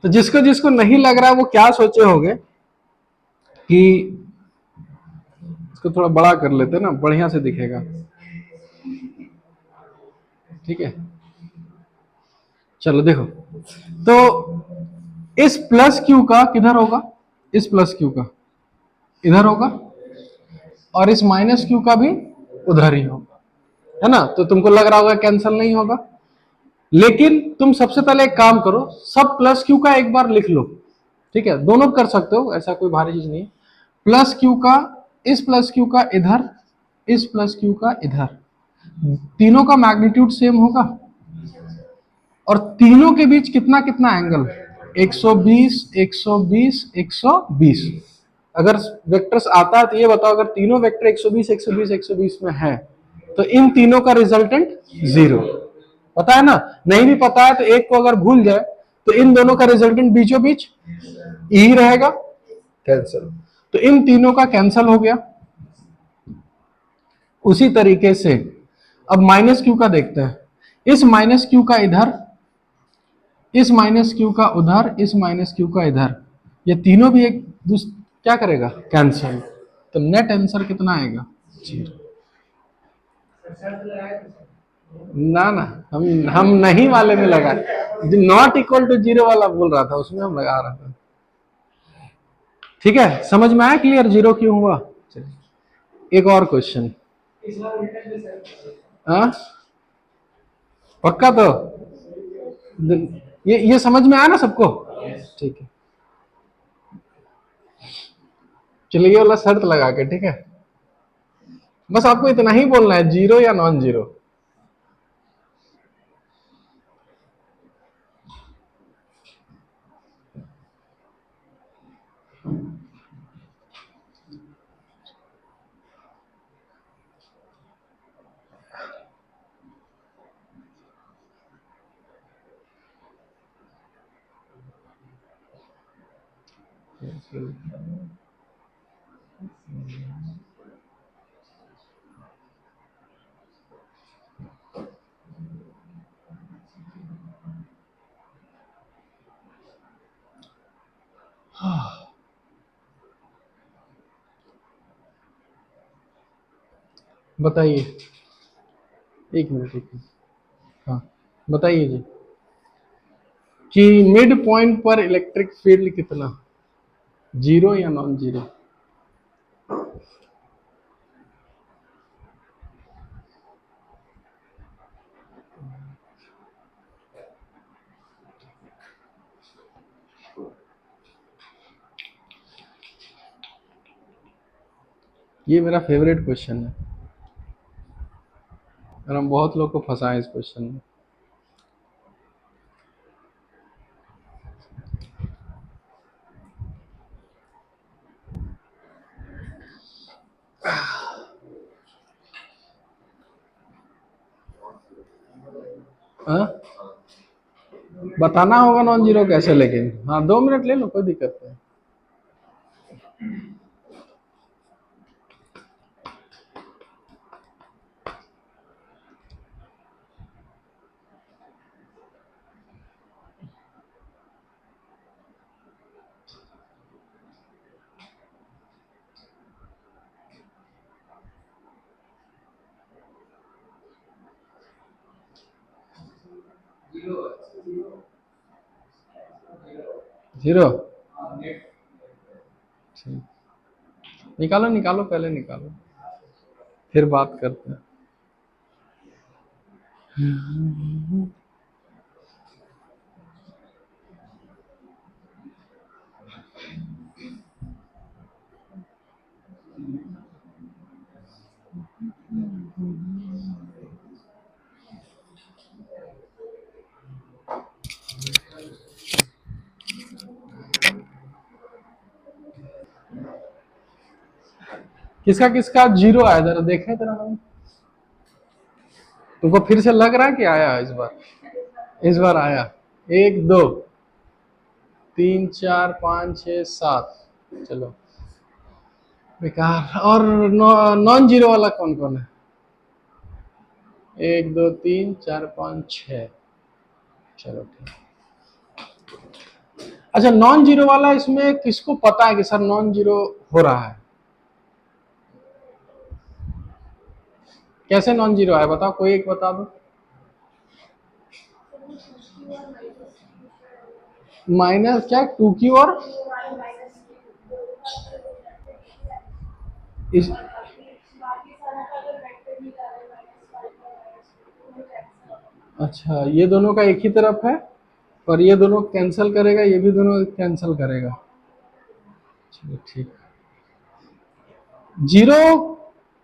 तो जिसको जिसको नहीं लग रहा है वो क्या सोचे होंगे कि इसको थोड़ा बड़ा कर लेते हैं ना, बढ़िया से दिखेगा। ठीक है, चलो देखो। तो इस प्लस क्यू का किधर होगा? इस प्लस क्यू का इधर होगा, और इस माइनस क्यू का भी उधर ही होगा, है ना। तो तुमको लग रहा होगा कैंसिल नहीं होगा, लेकिन तुम सबसे पहले एक काम करो, सब प्लस क्यू का एक बार लिख लो। ठीक है, दोनों कर सकते हो, ऐसा कोई भारी चीज नहीं है। प्लस क्यू का, इस प्लस क्यू का इधर, इस प्लस क्यू का इधर, तीनों का मैग्नीट्यूड सेम होगा। और तीनों के बीच कितना कितना एंगल? 120, 120, 120। अगर वेक्टर्स आता है तो ये बताओ, अगर तीनों वेक्टर 120, 120, 120 में है तो इन तीनों का रिजल्टेंट जीरो। पता है ना? नहीं भी पता है तो एक को अगर भूल जाए तो इन दोनों का रिजल्टेंट बीचों बीच ही रहेगा, कैंसिल। तो इन तीनों का कैंसिल हो गया। उसी तरीके से अब माइनस क्यू का देखते हैं। इस माइनस क्यू का इधर, इस माइनस क्यू का उधर, इस माइनस क्यू का इधर, ये तीनों भी एक दूसरे क्या करेगा? कैंसिल। तो नेट आंसर कितना आएगा? जीरो। ना ना, हम नहीं वाले में लगा, नॉट इक्वल टू जीरो वाला बोल रहा था, उसमें हम लगा रहा था। ठीक है, समझ में आया क्लियर जीरो क्यों हुआ? चलिए एक और क्वेश्चन। हाँ, पक्का तो? ये समझ में आया ना सबको? ठीक है, चलिए ये वाला शर्त लगा के, ठीक है। बस आपको इतना ही बोलना है, जीरो या नॉन जीरो। बताइए, एक मिनट, एक मिनट। हाँ, बताइए जी, कि मिड पॉइंट पर इलेक्ट्रिक फील्ड कितना? जीरो या नॉन जीरो? ये मेरा फेवरेट क्वेश्चन है, और हम बहुत लोग को फंसाए इस क्वेश्चन में। हाँ, बताना होगा नॉन जीरो कैसे, लेकिन हाँ 2 मिनट ले लो, कोई दिक्कत नहीं। जीरो? निकालो निकालो, पहले निकालो, फिर बात करते हैं। किसका किसका जीरो आया, जरा देखें तेरा नाम। तुमको फिर से लग रहा है कि आया इस बार? इस बार आया। 1 2 3 4 5 6 7, चलो बेकार। और नॉन जीरो वाला कौन कौन है? 1 2 3 4 5 6, चलो ठीक। अच्छा, नॉन जीरो वाला इसमें किसको पता है कि सर नॉन जीरो हो रहा है? कैसे नॉन जीरो आया बताओ, कोई एक बता दो। माइनस क्या, 2q और इस, अच्छा ये दोनों का एक ही तरफ है और ये दोनों कैंसिल करेगा, ये भी दोनों कैंसिल करेगा। चलो ठीक। जीरो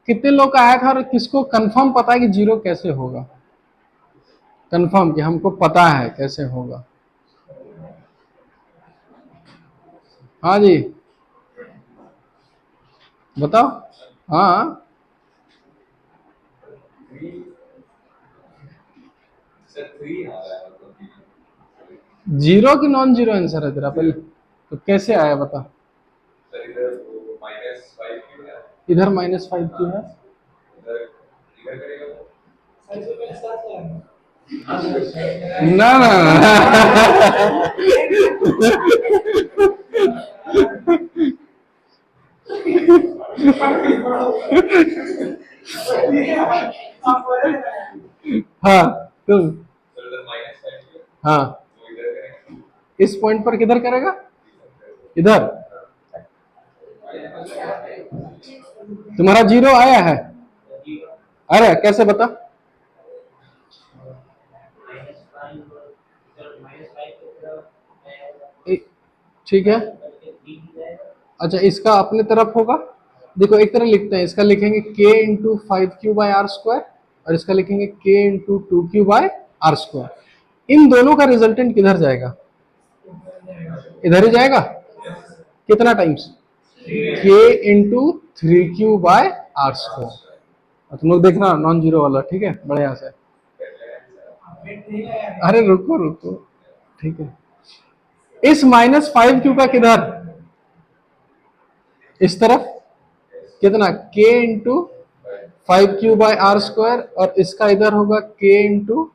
कितने लोग का आया था और किसको कंफर्म पता है कि जीरो कैसे होगा? कंफर्म कि हमको पता है कैसे होगा। हाँ जी बताओ। हाँ जीरो की नॉन जीरो आंसर है तेरा पहले, तो कैसे आया बता? इधर -5 क्यों है? ना ना हाँ तुम, हाँ इस पॉइंट पर किधर करेगा? इधर। तुम्हारा जीरो आया है? अरे कैसे बता? ठीक है। अच्छा इसका अपने तरफ होगा। देखो एक तरह लिखते हैं, इसका लिखेंगे k इंटू 5q/r², और इसका लिखेंगे k इंटू 2q/r²। इन दोनों का रिजल्टेंट किधर जाएगा? इधर ही जाएगा। कितना टाइम्स? k into 3q/r²। तुम लोग देखना नॉन जीरो वाला, ठीक है, बढ़िया से। अरे रुको रुको, ठीक है। इस -5q का किधर? इस तरफ कितना? k इंटू 5q/r², और इसका इधर होगा k इंटू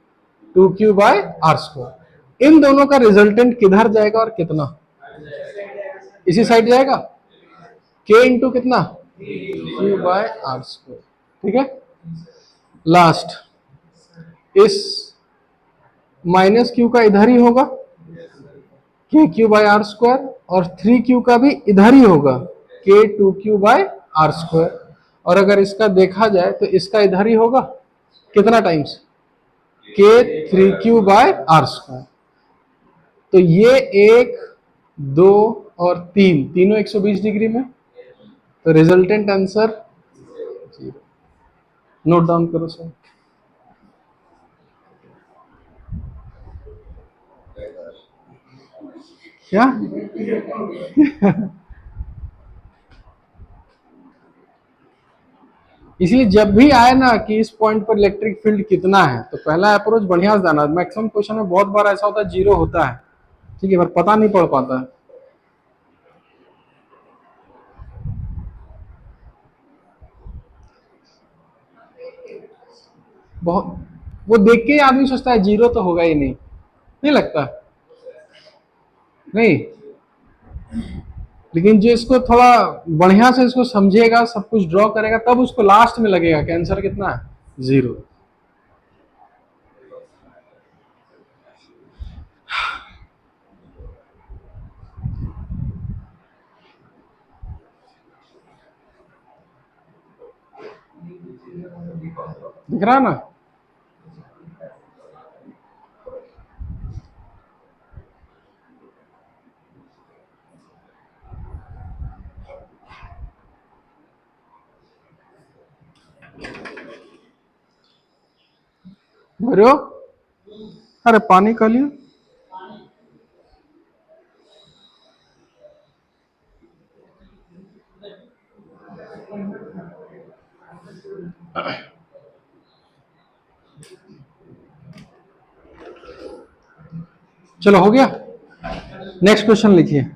2q/r²। इन दोनों का रिजल्टेंट किधर जाएगा और कितना? इसी साइड जाएगा। k इंटू कितना? q/r², ठीक है। लास्ट इस -q का इधर ही होगा, k/r², और 3q का भी इधर ही होगा, k/2q/r²। और अगर इसका देखा जाए तो इसका इधर ही होगा, कितना टाइम्स? k/3q/r²। तो ये 1 2 और 3 तीनों 120 डिग्री में, तो रिजल्टेंट आंसर 0। नोट डाउन करो सर। क्या? इसलिए जब भी आए ना कि इस पॉइंट पर इलेक्ट्रिक फील्ड कितना है, तो पहला अप्रोच बढ़िया से जाना। मैक्सिमम क्वेश्चन में बहुत बार ऐसा होता है जीरो होता है, ठीक है, पर पता नहीं पड़ पाता है। बहुत, वो देख के आदमी सोचता है जीरो तो होगा ही नहीं, नहीं लगता? नहीं, लेकिन जो इसको थोड़ा बढ़िया से इसको समझेगा, सब कुछ ड्रॉ करेगा, तब उसको लास्ट में लगेगा कि आंसर कितना है, जीरो। दिख रहा ना? भरो। अरे पानी का लियो। चलो हो गया, नेक्स्ट क्वेश्चन लिखिए।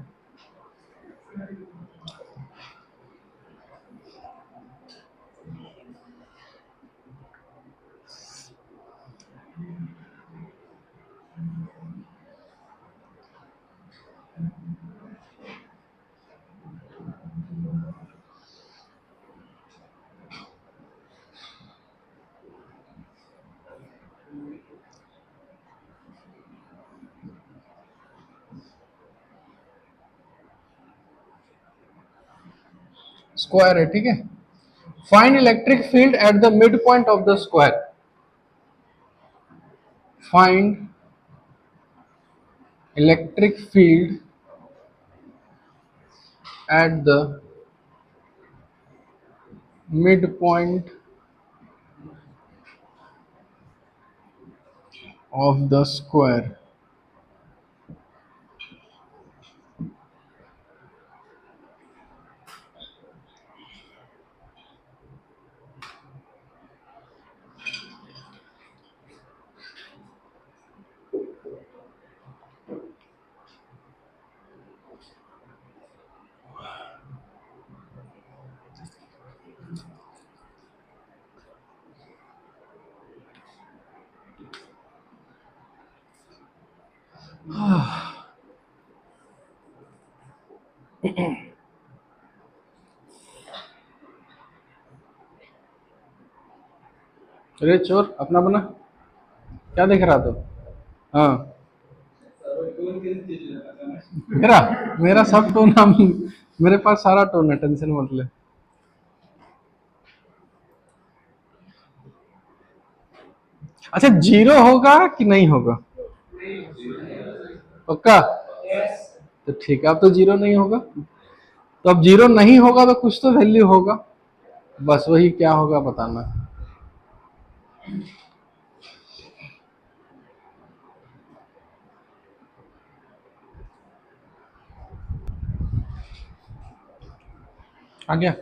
स्क्वायर है, ठीक है। Find electric field at the mid point of the square. Find electric field at the mid point of the square. अरे चोर, अपना बना, क्या देख रहा तू? हाँ, मेरा मेरा सब टोन हम, मेरे पास सारा टोन है, टेंशन मत ले। अच्छा, जीरो होगा कि नहीं होगा? पक्का? तो ठीक है, अब तो जीरो नहीं होगा। तो अब जीरो नहीं होगा तो कुछ तो वैल्यू होगा, बस वही क्या होगा बताना। आ गया?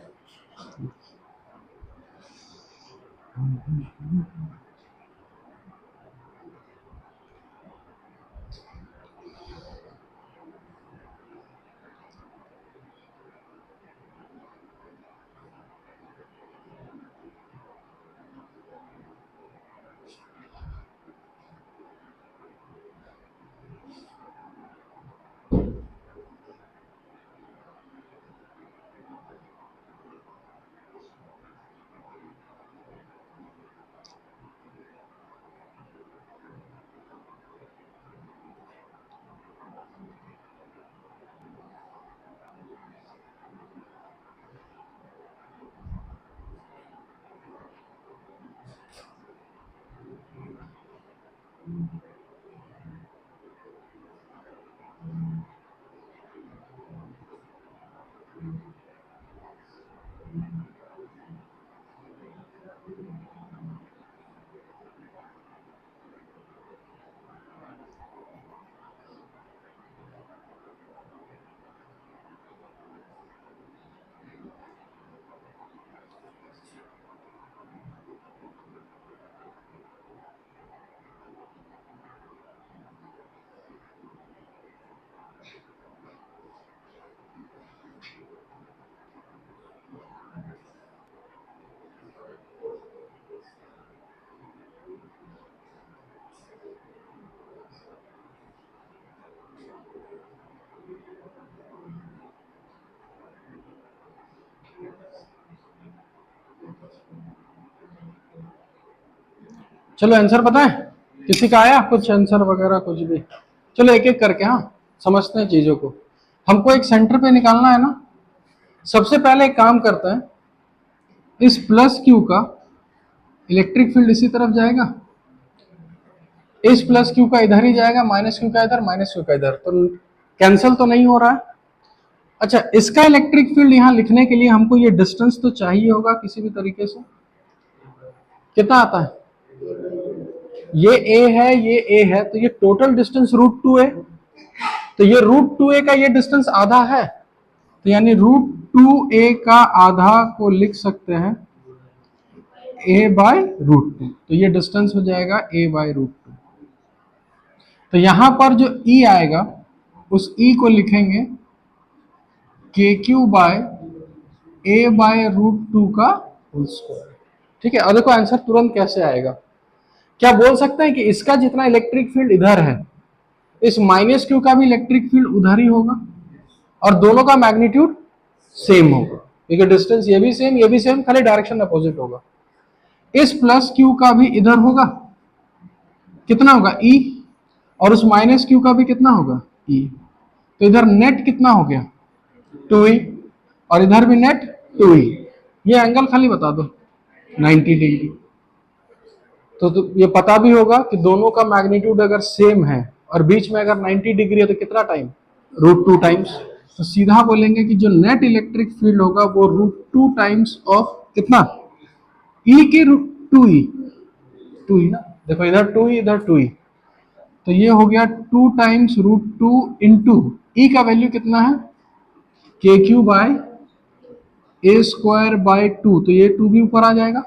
चलो आंसर पता है, किसी का आया कुछ आंसर वगैरह कुछ भी? चलो एक एक करके, हाँ, समझते हैं चीजों को। हमको एक सेंटर पे निकालना है ना। सबसे पहले एक काम करते हैं, इस प्लस क्यू का इलेक्ट्रिक फील्ड इसी तरफ जाएगा, इस प्लस क्यू का इधर ही जाएगा, माइनस क्यू का इधर, माइनस क्यू का इधर, तो कैंसिल तो नहीं हो रहा है। अच्छा, इसका इलेक्ट्रिक फील्ड यहां लिखने के लिए हमको ये डिस्टेंस तो चाहिए होगा किसी भी तरीके से। कितना आता है? ये ए है, ये ए है, तो ये टोटल डिस्टेंस √2 है। तो ये √2a का ये डिस्टेंस आधा है, तो यानी √2a का आधा को लिख सकते हैं ए बाय रूट टू, तो ये डिस्टेंस हो जाएगा ए बाय रूट टू। तो यहां पर जो ई आएगा उस ई को लिखेंगे k q by a by root two का होल स्क्वायर। ठीक है, और देखो आंसर तुरंत कैसे आएगा। क्या बोल सकते हैं कि इसका जितना इलेक्ट्रिक फील्ड इधर है, इस माइनस क्यू का भी इलेक्ट्रिक फील्ड उधर ही होगा, और दोनों का मैग्नीट्यूड सेम होगा, क्योंकि डिस्टेंस ये भी सेम, खाली डायरेक्शन अपोजिट होगा। इस प्लस क्यू का भी इधर होगा, कितना होगा ई, और उस माइनस क्यू का भी कितना होगा ई। तो इधर नेट कितना हो गया 2e, और इधर भी नेट 2e। ये एंगल खाली बता दो 90 डिग्री। तो ये पता भी होगा कि दोनों का मैग्नीट्यूड अगर सेम है और बीच में अगर 90 डिग्री है तो कितना टाइम, रूट टू टाइम्स। तो सीधा बोलेंगे कि जो नेट इलेक्ट्रिक फील्ड होगा वो रूट टू टाइम्स ऑफ कितना, ई के रूट टू ई ना, देखो इधर 2e इधर 2e, तो ये हो गया 2 times root two into E का वैल्यू कितना है k q by a square by 2, तो ये 2 भी ऊपर आ जाएगा।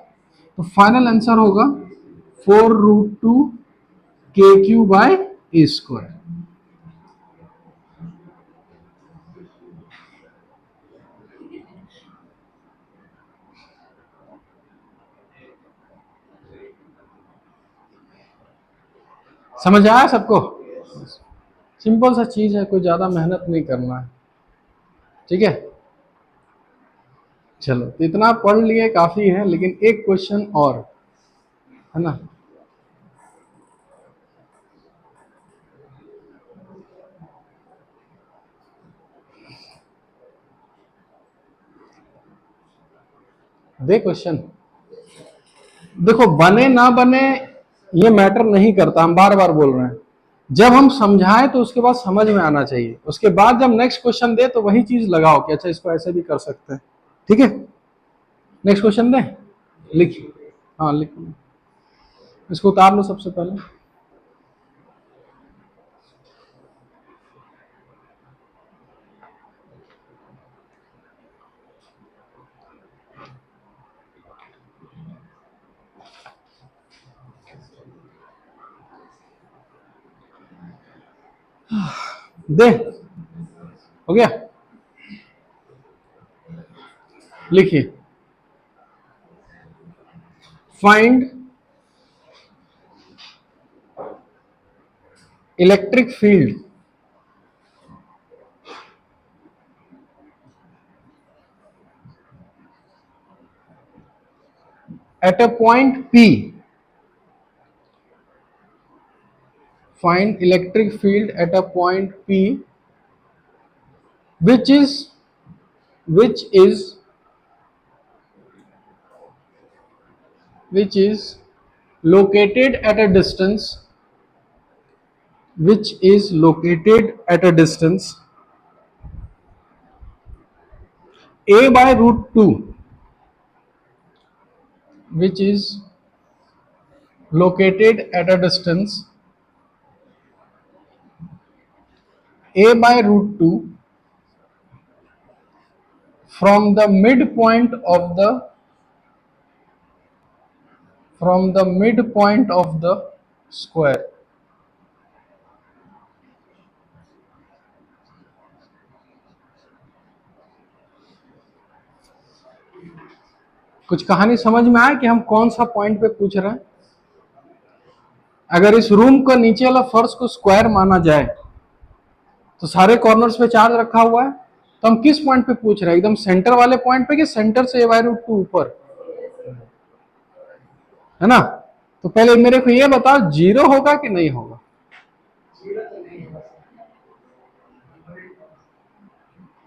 तो फाइनल आंसर होगा 4 रूट टू के क्यू बाय ए स्क्वायर। समझ आया सबको? सिंपल सा चीज है, कोई ज्यादा मेहनत नहीं करना है। ठीक है, चलो तो इतना पढ़ लिए काफी है, लेकिन एक क्वेश्चन और है ना। दे क्वेश्चन, देखो बने ना बने ये मैटर नहीं करता, हम बार बार बोल रहे हैं। जब हम समझाएं तो उसके बाद समझ में आना चाहिए, उसके बाद जब नेक्स्ट क्वेश्चन दे तो वही चीज लगाओ कि अच्छा इसको ऐसे भी कर सकते हैं। ठीक है, नेक्स्ट क्वेश्चन दे, लिखिए। हाँ लिखिए, इसको उतार लो सबसे पहले। दे, हो गया, लिखिए। Find electric field at a point P. Find electric field at a point P which is which is which is located at a distance which is located at a distance a by root 2, which is located at a distance a by root 2 from the midpoint of the square. कुछ कहानी समझ में आया कि हम कौन सा पॉइंट पे पूछ रहे हैं? अगर इस रूम का नीचे वाला फर्श को स्क्वायर माना जाए तो सारे कॉर्नर्स पे चार्ज रखा हुआ है, तो हम किस पॉइंट पे पूछ रहे हैं? एकदम सेंटर वाले पॉइंट पे कि सेंटर से a रूट टू ऊपर, है ना? तो पहले मेरे को ये बताओ, जीरो होगा कि नहीं होगा?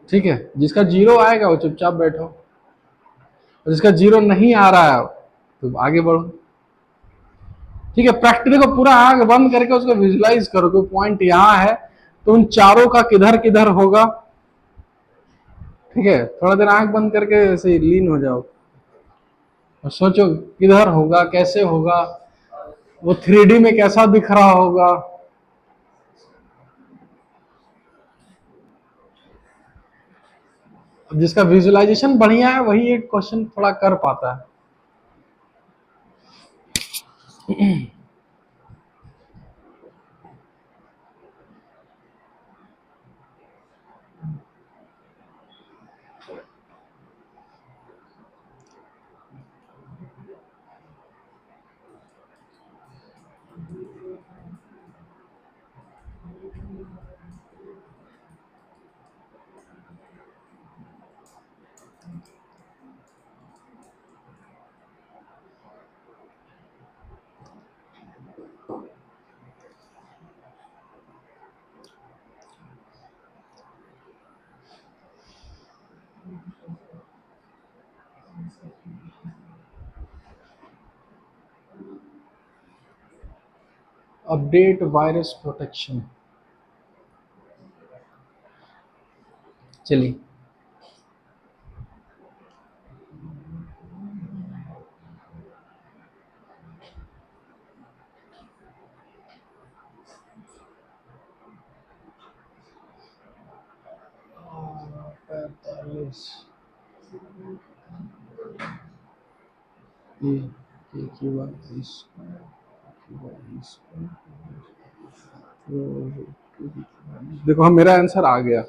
ठीक है, जिसका जीरो आएगा वो चुपचाप बैठो, और जिसका जीरो नहीं आ रहा है तो आगे बढ़ो। ठीक है, प्रैक्टिकल को पूरा आंख बंद करके उसको विजुलाइज करो कि पॉइंट यहाँ है तो उन चारों का किधर किधर होगा। ठीक है, थोड़ा देर आंख बंद करके ऐसे लीन हो जाओ और सोचो किधर होगा, कैसे होगा, वो 3D में कैसा दिख रहा होगा। अब जिसका विजुअलाइजेशन बढ़िया है वही एक क्वेश्चन थोड़ा कर पाता है। अपडेट वायरस प्रोटेक्शन, चलिए। ये की बात देखो, हम मेरा आंसर आ गया।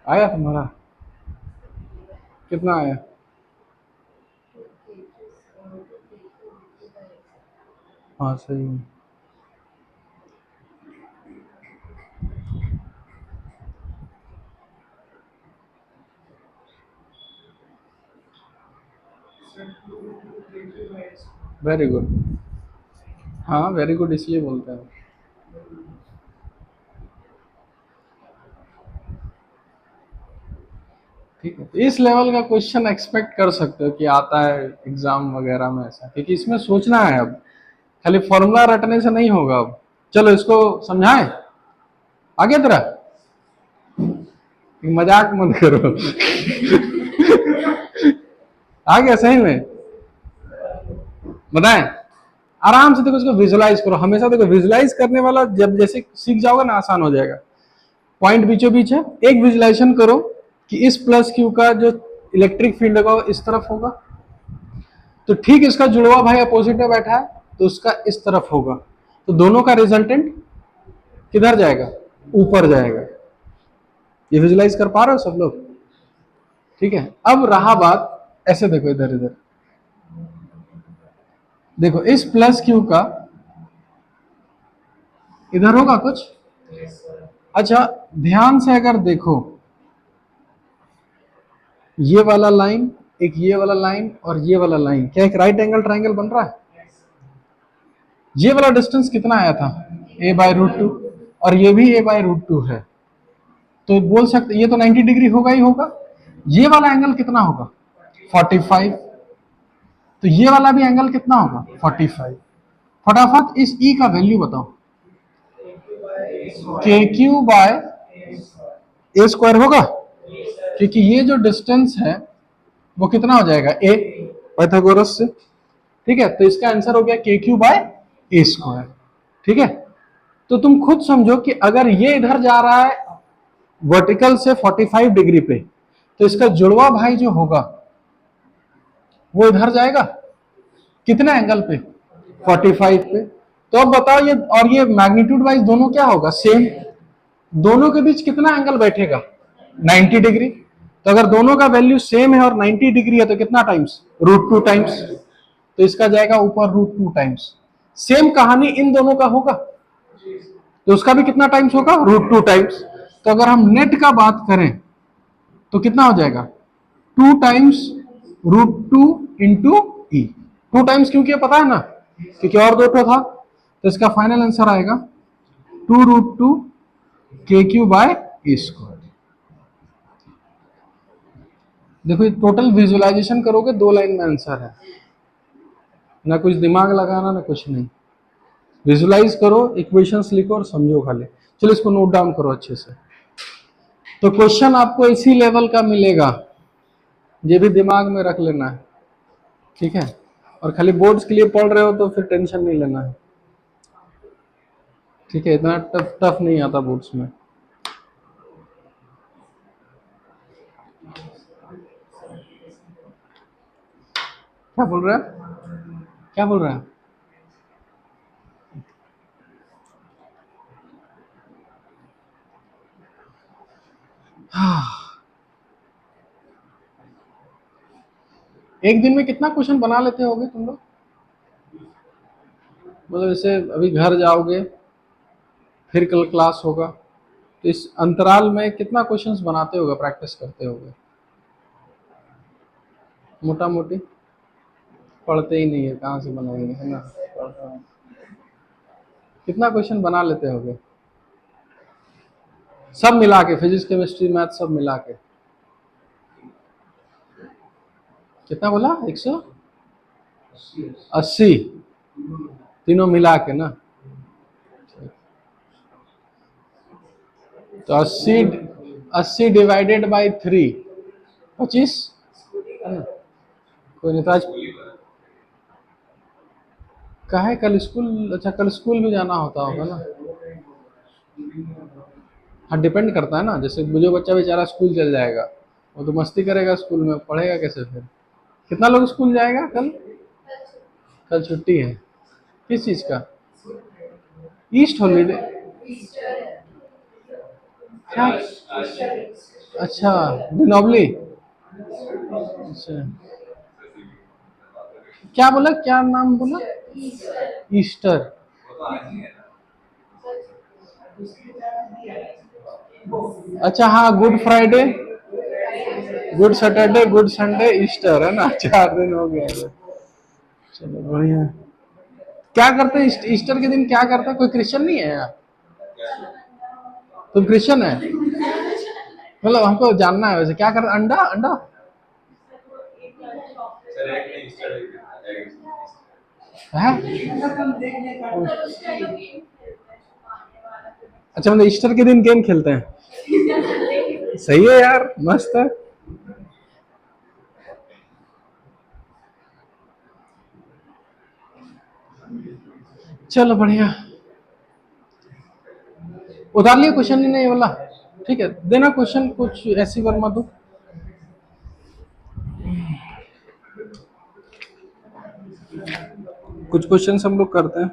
आया तुम्हारा? कितना आया? हाँ सही है। Very good. हाँ वेरी गुड इसलिए बोलते हैं। ठीक है, तो इस लेवल का क्वेश्चन एक्सपेक्ट कर सकते हो कि आता है एग्जाम वगैरह में ऐसा, क्योंकि इसमें सोचना है। अब खाली फॉर्मूला रटने से नहीं होगा। अब चलो इसको समझाएं। आ गया तेरा? मजाक मत करो। आ गया सही में? बताएं। आराम से देखो, इसको विजुलाइज करो। हमेशा देखो, विजुलाइज करने वाला जब जैसे सीख जाओगे ना, आसान हो जाएगा। पॉइंट बीचों बीच है, एक विजुलाइजेशन करो कि इस प्लस क्यू का जो इलेक्ट्रिक फील्ड होगा वो इस तरफ होगा, तो ठीक इसका जुड़वा भाई अपोजिट में बैठा है तो उसका इस तरफ होगा, तो दोनों का रिजल्टेंट किधर जाएगा? ऊपर जाएगा। ये विजुलाइज कर पा रहे हो सब लोग? ठीक है। अब रहा बात, ऐसे देखो, इधर इधर देखो, इस प्लस क्यू का इधर होगा कुछ? अच्छा, ध्यान से अगर देखो, ये वाला लाइन, एक ये वाला लाइन और ये वाला लाइन, क्या एक राइट एंगल ट्राइंगल बन रहा है? ये वाला डिस्टेंस कितना आया था? a/√2, और ये भी a/√2 है, तो बोल सकते ये तो 90 डिग्री होगा ही होगा। ये वाला एंगल कितना होगा? 45। तो ये वाला भी एंगल कितना होगा? 45। फटाफट इस E का वैल्यू बताओ। KQ/a² होगा, क्योंकि ये जो डिस्टेंस है वो कितना हो जाएगा? a, पाइथागोरस से। ठीक है, तो इसका आंसर हो गया KQ/a²। ठीक है, तो तुम खुद समझो कि अगर ये इधर जा रहा है वर्टिकल से 45 डिग्री पे, तो इसका जुड़वा भाई जो होगा वो इधर जाएगा कितने एंगल पे? 45 पे। तो अब बताओ, ये और ये मैग्नीट्यूड वाइज दोनों क्या होगा? सेम। दोनों के बीच कितना एंगल बैठेगा? 90 डिग्री। तो अगर दोनों का वैल्यू सेम है और 90 डिग्री है तो कितना टाइम्स? √2 टाइम्स। तो इसका जाएगा ऊपर √2 टाइम्स। सेम कहानी इन दोनों का होगा, तो उसका भी कितना टाइम्स होगा? √2 टाइम्स। तो अगर हम नेट का बात करें तो कितना हो जाएगा? 2 टाइम्स √2 इंटू ई। 2 टाइम्स क्यों किया पता है ना? क्योंकि और दो था, तो इसका फाइनल आंसर आएगा 2√2 KQ/a²। देखो, ये टोटल विजुअलाइजेशन करोगे 2 लाइन में आंसर है, ना कुछ दिमाग लगाना ना कुछ नहीं। विजुलाइज करो, इक्वेशंस लिखो और समझो खाली। चलो इसको नोट डाउन करो अच्छे से। तो क्वेश्चन आपको इसी लेवल का मिलेगा, ये भी दिमाग में रख लेना है। ठीक है, और खाली बोर्ड्स के लिए पढ़ रहे हो तो फिर टेंशन नहीं लेना है। ठीक है, इतना टफ नहीं आता बोर्ड्स में। क्या बोल रहा है? क्या बोल रहा है? एक दिन में कितना क्वेश्चन बना लेते होगे तुम लोग? मतलब जैसे अभी घर जाओगे, फिर कल क्लास होगा, तो इस अंतराल में कितना क्वेश्चंस बनाते होगे, प्रैक्टिस करते होगे? मोटा मोटी पढ़ते ही नहीं है, कहाँ से बनाएंगे, है ना? कितना क्वेश्चन बना लेते होगे सब मिला के, फिजिक्स केमिस्ट्री मैथ सब मिला के? कितना बोला? 180? तीनों मिला के ना? तो 80 डिवाइडेड बाई 3, 25, है ना? कोई नहीं, तो आज काहे कल स्कूल? अच्छा, कल स्कूल भी जाना होता होगा ना? हाँ, डिपेंड करता है ना, जैसे जो बच्चा बेचारा स्कूल चल जाएगा, वो तो मस्ती करेगा स्कूल में, पढ़ेगा कैसे फिर? कितना लोग स्कूल जाएगा कल? कल छुट्टी है। किस चीज का? East holiday? क्या? अच्छा, डिनोबली? अच्छा, क्या बोला, क्या नाम बोला? ईस्टर? अच्छा हाँ, good Friday, good Saturday, good Sunday, Easter, है ना? 4 दिन हो गए। चलो बढ़िया। क्या करते हैं ईस्टर के दिन? क्या करता है? कोई क्रिश्चियन नहीं है यहाँ? तुम क्रिश्चियन है? मतलब हमको जानना है वैसे क्या करता? अंडा अंडा? है? अच्छा, मतलब ईस्टर के दिन गेम खेलते हैं? सही है यार, मस्त है। चलो बढ़िया। उतार लिया क्वेश्चन ही नहीं वाला? ठीक है, देना क्वेश्चन कुछ ऐसी वर्मा दो। कुछ क्वेश्चन हम लोग करते हैं।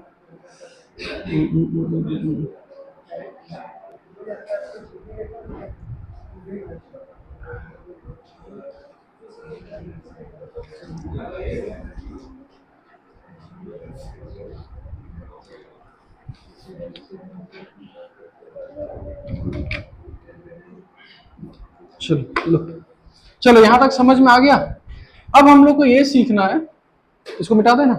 चलो लो, चलो यहां तक समझ में आ गया। अब हम लोग को ये सीखना है, इसको मिटा देना।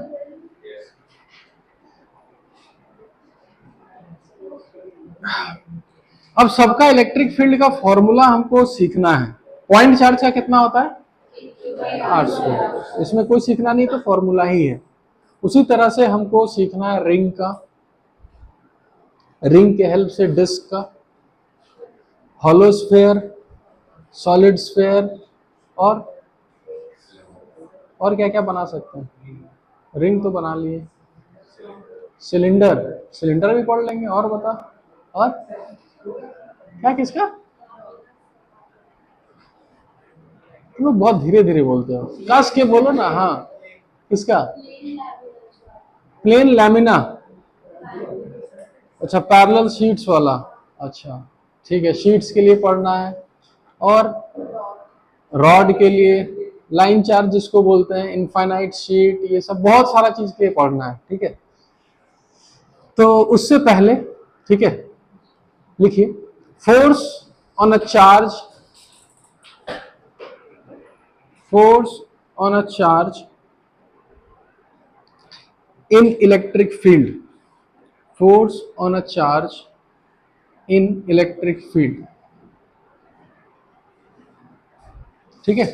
अब सबका इलेक्ट्रिक फील्ड का फॉर्मूला हमको सीखना है। पॉइंट चार्ज का कितना होता है? 800। इसमें कोई सीखना नहीं, तो फॉर्मूला ही है। उसी तरह से हमको सीखना है रिंग का, रिंग के हेल्प से डिस्क का, हॉलो स्फेयर, सॉलिड स्फेयर, और क्या क्या बना सकते हैं? रिंग तो बना लिए, सिलेंडर, सिलेंडर भी पढ़ लेंगे। और बता, और क्या? किसका? तुम लोग बहुत धीरे धीरे बोलते हो, काश के बोलो ना। हाँ, किसका? Plane lamina? अच्छा, पैरेलल शीट्स वाला। अच्छा ठीक है, शीट्स के लिए पढ़ना है। और रॉड के लिए, लाइन चार्ज जिसको बोलते हैं, इनफाइनाइट शीट, ये सब बहुत सारा चीज के लिए पढ़ना है। ठीक है, तो उससे पहले, ठीक है, लिखिए, force on a charge, force on a charge in electric field, force on a charge in electric field. ठीक है,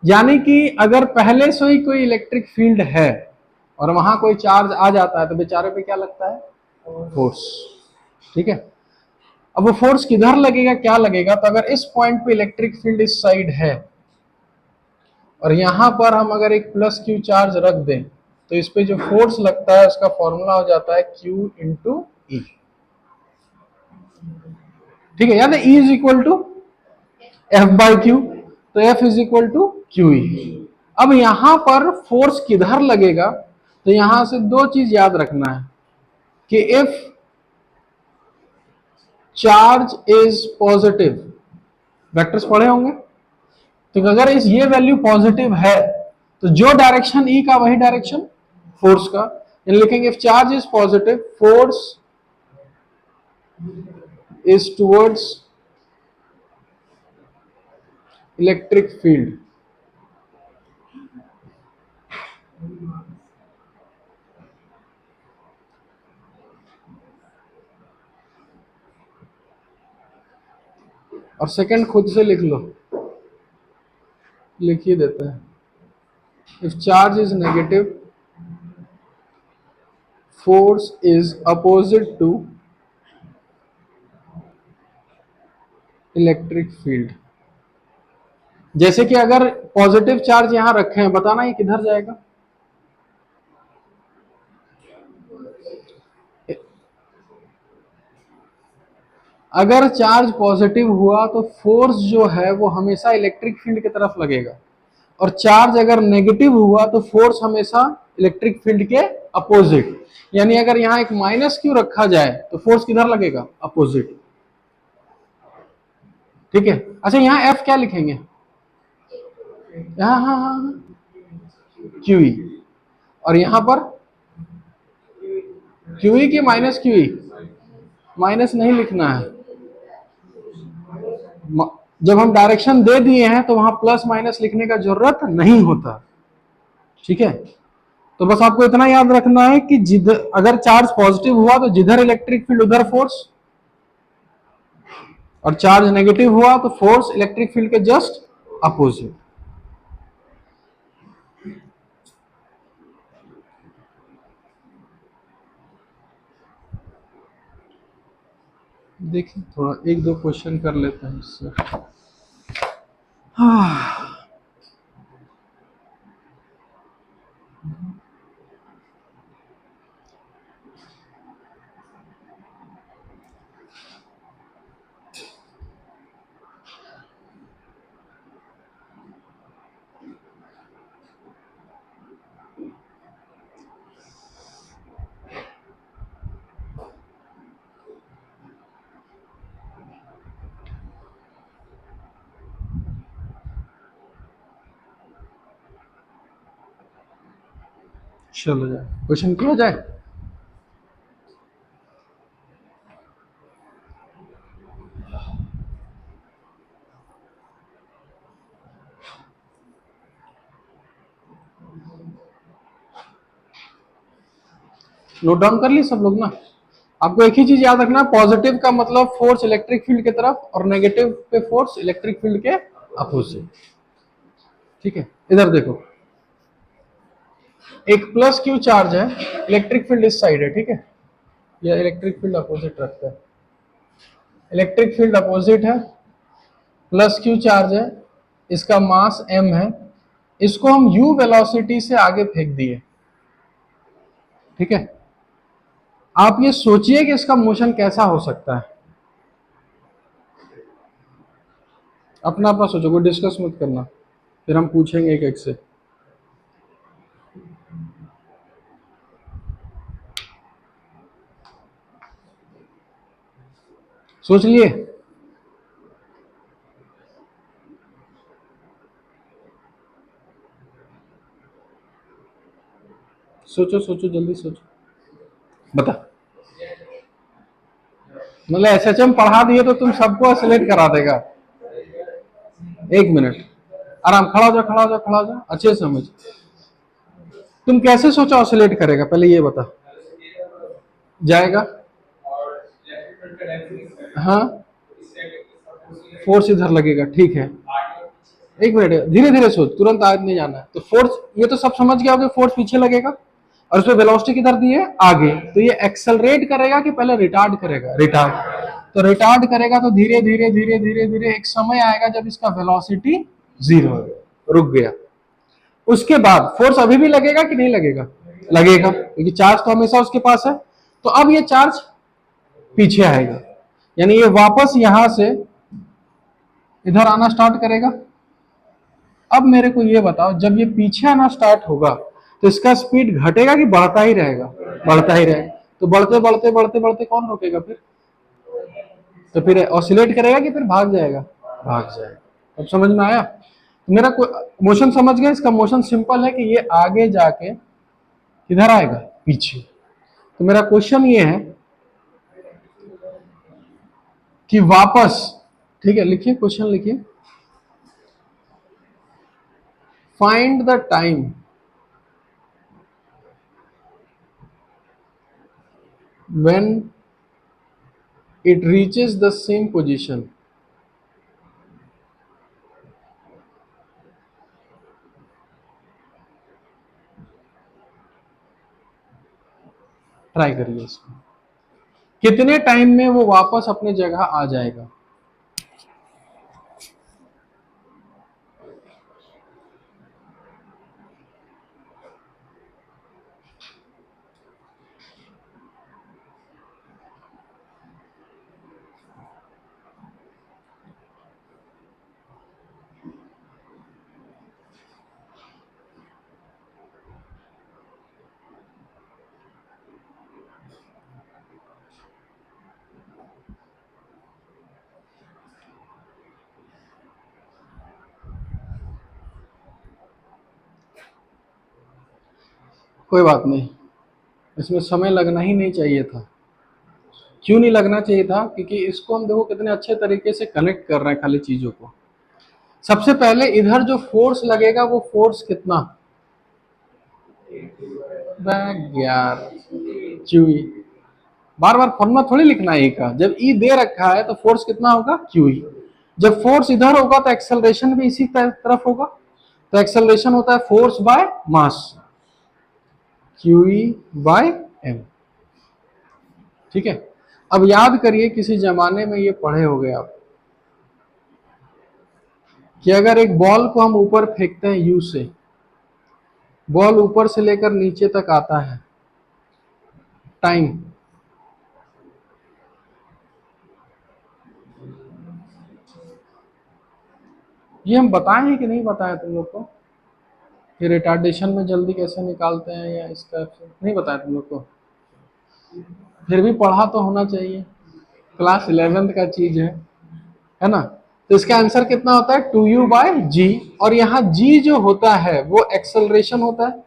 यानी कि अगर पहले से ही कोई इलेक्ट्रिक फील्ड है और वहां कोई चार्ज आ जाता है, तो बेचारे पे क्या लगता है? फोर्स। ठीक है, अब वो फोर्स किधर लगेगा, क्या लगेगा? तो अगर इस पॉइंट पे इलेक्ट्रिक फील्ड इस साइड है और यहां पर हम अगर एक प्लस क्यू चार्ज रख दें, तो इस पे जो फोर्स लगता है उसका फॉर्मूला हो जाता है Q इंटू ई। ठीक है, याद है, E is equal to F by क्यू। तो F is equal to QE। अब यहां पर फोर्स किधर लगेगा, तो यहां से दो चीज याद रखना है कि if charge is positive, vectors पढ़े होंगे, तो अगर इस ये वैल्यू पॉजिटिव है तो जो डायरेक्शन E का वही डायरेक्शन फोर्स का, यानी लिखेंगे if charge is positive force is towards electric field. और सेकंड खुद से लिख लो, लिख ही देते हैं। If charge is negative force is opposite to electric field. जैसे कि अगर पॉजिटिव चार्ज यहां रखे हैं, बताना ये किधर जाएगा, अगर चार्ज पॉजिटिव हुआ तो फोर्स जो है वो हमेशा इलेक्ट्रिक फील्ड की तरफ लगेगा, और चार्ज अगर नेगेटिव हुआ तो फोर्स हमेशा इलेक्ट्रिक फील्ड के अपोजिट। यानी अगर यहां एक माइनस क्यू रखा जाए तो फोर्स किधर लगेगा, अपोजिट। ठीक है, अच्छा यहां एफ क्या लिखेंगे, हाँ हाँ हाँ क्यूई, और यहां पर क्यूई की माइनस क्यूई, माइनस नहीं लिखना है। जब हम डायरेक्शन दे दिए हैं तो वहां प्लस माइनस लिखने का जरूरत नहीं होता। ठीक है, तो बस आपको इतना याद रखना है कि जिधर अगर चार्ज पॉजिटिव हुआ तो जिधर इलेक्ट्रिक फील्ड उधर फोर्स, और चार्ज नेगेटिव हुआ तो फोर्स इलेक्ट्रिक फील्ड के जस्ट अपोजिट। देखिए थोड़ा एक दो क्वेश्चन कर लेते हैं इससे। चलो जाए क्वेश्चन किया जाए। नोट डाउन कर लिए सब लोग ना। आपको एक ही चीज याद रखना, पॉजिटिव का मतलब फोर्स इलेक्ट्रिक फील्ड की तरफ, और नेगेटिव पे फोर्स इलेक्ट्रिक फील्ड के अपोजिट। ठीक है, इधर देखो, एक प्लस क्यू चार्ज है, इलेक्ट्रिक फील्ड इस साइड है। ठीक है, यह इलेक्ट्रिक फील्ड अपोजिट रखता है, इलेक्ट्रिक फील्ड अपोजिट है, प्लस क्यू चार्ज है, इसका मास m है, इसको हम u वेलोसिटी से आगे फेंक दिए। ठीक है, आप ये सोचिए कि इसका मोशन कैसा हो सकता है, अपना अपना सोचो, कोई डिस्कस मत करना, फिर हम पूछेंगे एक एक से। सोच लिए, सोचो सोचो जल्दी सोचो, बता। मतलब एसएचएम पढ़ा दिए तो तुम सबको सिलेक्ट करा देगा। एक मिनट, आराम, खड़ा हो जा खड़ा हो जा खड़ा हो जा, अच्छे से समझ। तुम कैसे सोचा ऑसिलेट करेगा, पहले ये बता। जाएगा, हाँ, फोर्स इधर लगेगा। ठीक है, एक मिनट, धीरे धीरे सोच, तुरंत आज नहीं जाना है। तो फोर्स, ये तो सब समझ गया होगा, फोर्स पीछे लगेगा और उसमें वेलोसिटी किधर दी है, आगे। तो ये एक्सेलरेट करेगा कि पहले रिटार्ड करेगा, रिटार्ड। तो रिटार्ड करेगा तो धीरे धीरे धीरे धीरे धीरे एक समय आएगा जब इसका वेलोसिटी जीरो हो गया, रुक गया। उसके बाद फोर्स अभी भी लगेगा कि नहीं लगेगा, लगेगा, क्योंकि चार्ज तो हमेशा उसके पास है। तो अब ये चार्ज पीछे आएगा, यानी ये वापस यहां से इधर आना स्टार्ट करेगा। अब मेरे को ये बताओ, जब ये पीछे आना स्टार्ट होगा तो इसका स्पीड घटेगा कि बढ़ता ही रहेगा? बढ़ता ही रहेगा। तो बढ़ते बढ़ते बढ़ते बढ़ते कौन रोकेगा फिर? तो फिर ऑसिलेट करेगा कि फिर भाग जाएगा? भाग जाएगा। अब समझ में आया? तो मेरा मोशन समझ गए? इसका मोशन सिंपल है कि ये आगे जाके किधर आएगा? पीछे। तो मेरा क्वेश्चन ये है कि वापस, ठीक है, लिखिए क्वेश्चन लिखिए, find the time when it reaches the same position. Try करिए इसको, कितने टाइम में वो वापस अपने जगह आ जाएगा? कोई बात नहीं, इसमें समय लगना ही नहीं चाहिए था। क्यों नहीं लगना चाहिए था? क्योंकि इसको हम देखो कितने अच्छे तरीके से कनेक्ट कर रहे हैं खाली चीजों को। सबसे पहले इधर जो फोर्स लगेगा वो फोर्स कितना? यार क्यूई, बार बार फॉर्मूला थोड़ी लिखना है का। जब ई दे रखा है तो फोर्स कितना होगा? क्यूई। जब फोर्स इधर होगा तो एक्सेलरेशन भी इसी तरफ होगा। तो एक्सेलरेशन होता है force by mass, QE by M. ठीक है। अब याद करिए, किसी जमाने में ये पढ़े हो गए आप कि अगर एक बॉल को हम ऊपर फेंकते हैं यू से, बॉल ऊपर से लेकर नीचे तक आता है, टाइम ये हम बताए हैं कि नहीं बताया तुम लोग को? कि रिटार्डेशन में जल्दी कैसे निकालते हैं या इस टाइप से नहीं बताया तुम लोग को? फिर भी पढ़ा तो होना चाहिए, क्लास 11th का चीज है ना? तो इसका आंसर कितना होता है? 2u/g। और यहाँ g जो होता है वो एक्सेलरेशन होता है।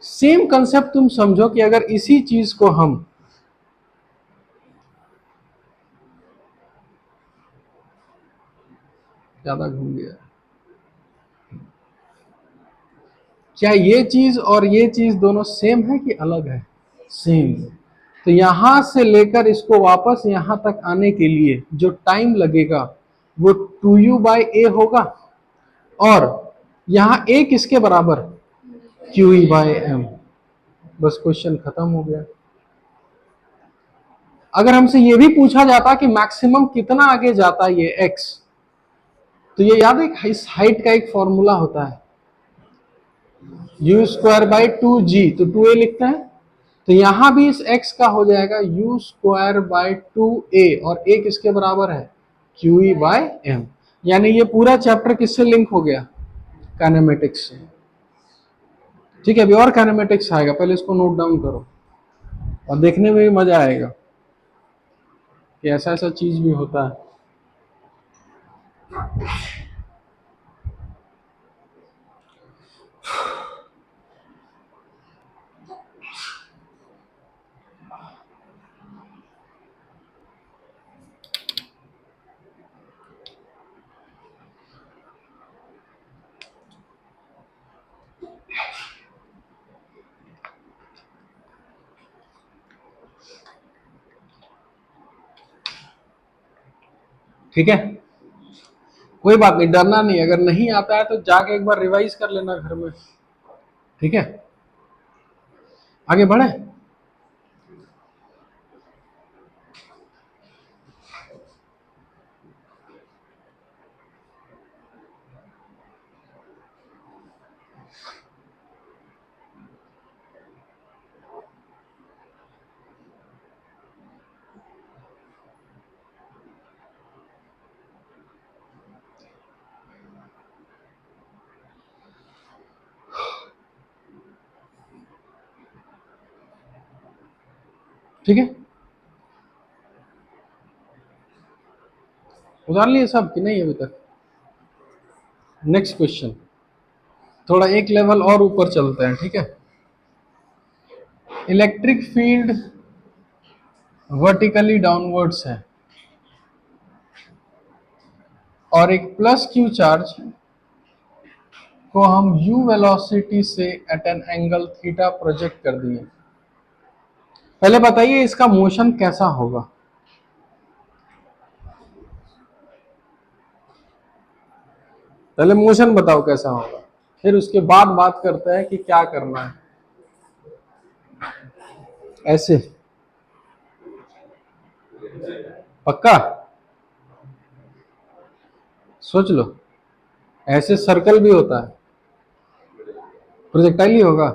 सेम कंसेप्ट तुम समझो कि अगर इसी चीज को हम ज्यादा घूम गया, क्या ये चीज और ये चीज दोनों सेम है कि अलग है? सेम। तो यहां से लेकर इसको वापस यहां तक आने के लिए जो टाइम लगेगा वो 2u/a होगा। और यहां a किसके बराबर? QE/m। बस क्वेश्चन खत्म हो गया। अगर हमसे ये भी पूछा जाता कि मैक्सिमम कितना आगे जाता है ये x, तो ये याद है इस हाइट का एक फॉर्मूला होता है, u²/2g। तो 2a लिखते हैं। तो यहां भी इस x का हो जाएगा u²/2a, और a किसके बराबर है? QE/m। यानी ये पूरा चैप्टर किससे लिंक हो गया? काइनेमेटिक्स से। ठीक है, अभी और काइनेमेटिक्स आएगा, पहले इसको नोट डाउन करो और देखने में भी मजा आएगा कि ऐसा ऐसा चीज भी होता है। ठीक है, कोई बात नहीं, डरना नहीं। अगर नहीं आता है तो जाके एक बार रिवाइज कर लेना घर में। ठीक है, आगे बढ़े। ठीक है, उतार लिए सब कि नहीं अभी तक? नेक्स्ट क्वेश्चन, थोड़ा एक लेवल और ऊपर चलते हैं, ठीक है। इलेक्ट्रिक फील्ड वर्टिकली डाउनवर्ड्स है और एक प्लस क्यू चार्ज को हम u वेलोसिटी से at an angle theta project कर दिए। पहले बताइए इसका मोशन कैसा होगा। पहले मोशन बताओ कैसा होगा, फिर उसके बाद बात करते हैं कि क्या करना है। ऐसे पक्का सोच लो, ऐसे सर्कल भी होता है, प्रोजेक्टाइल ही होगा।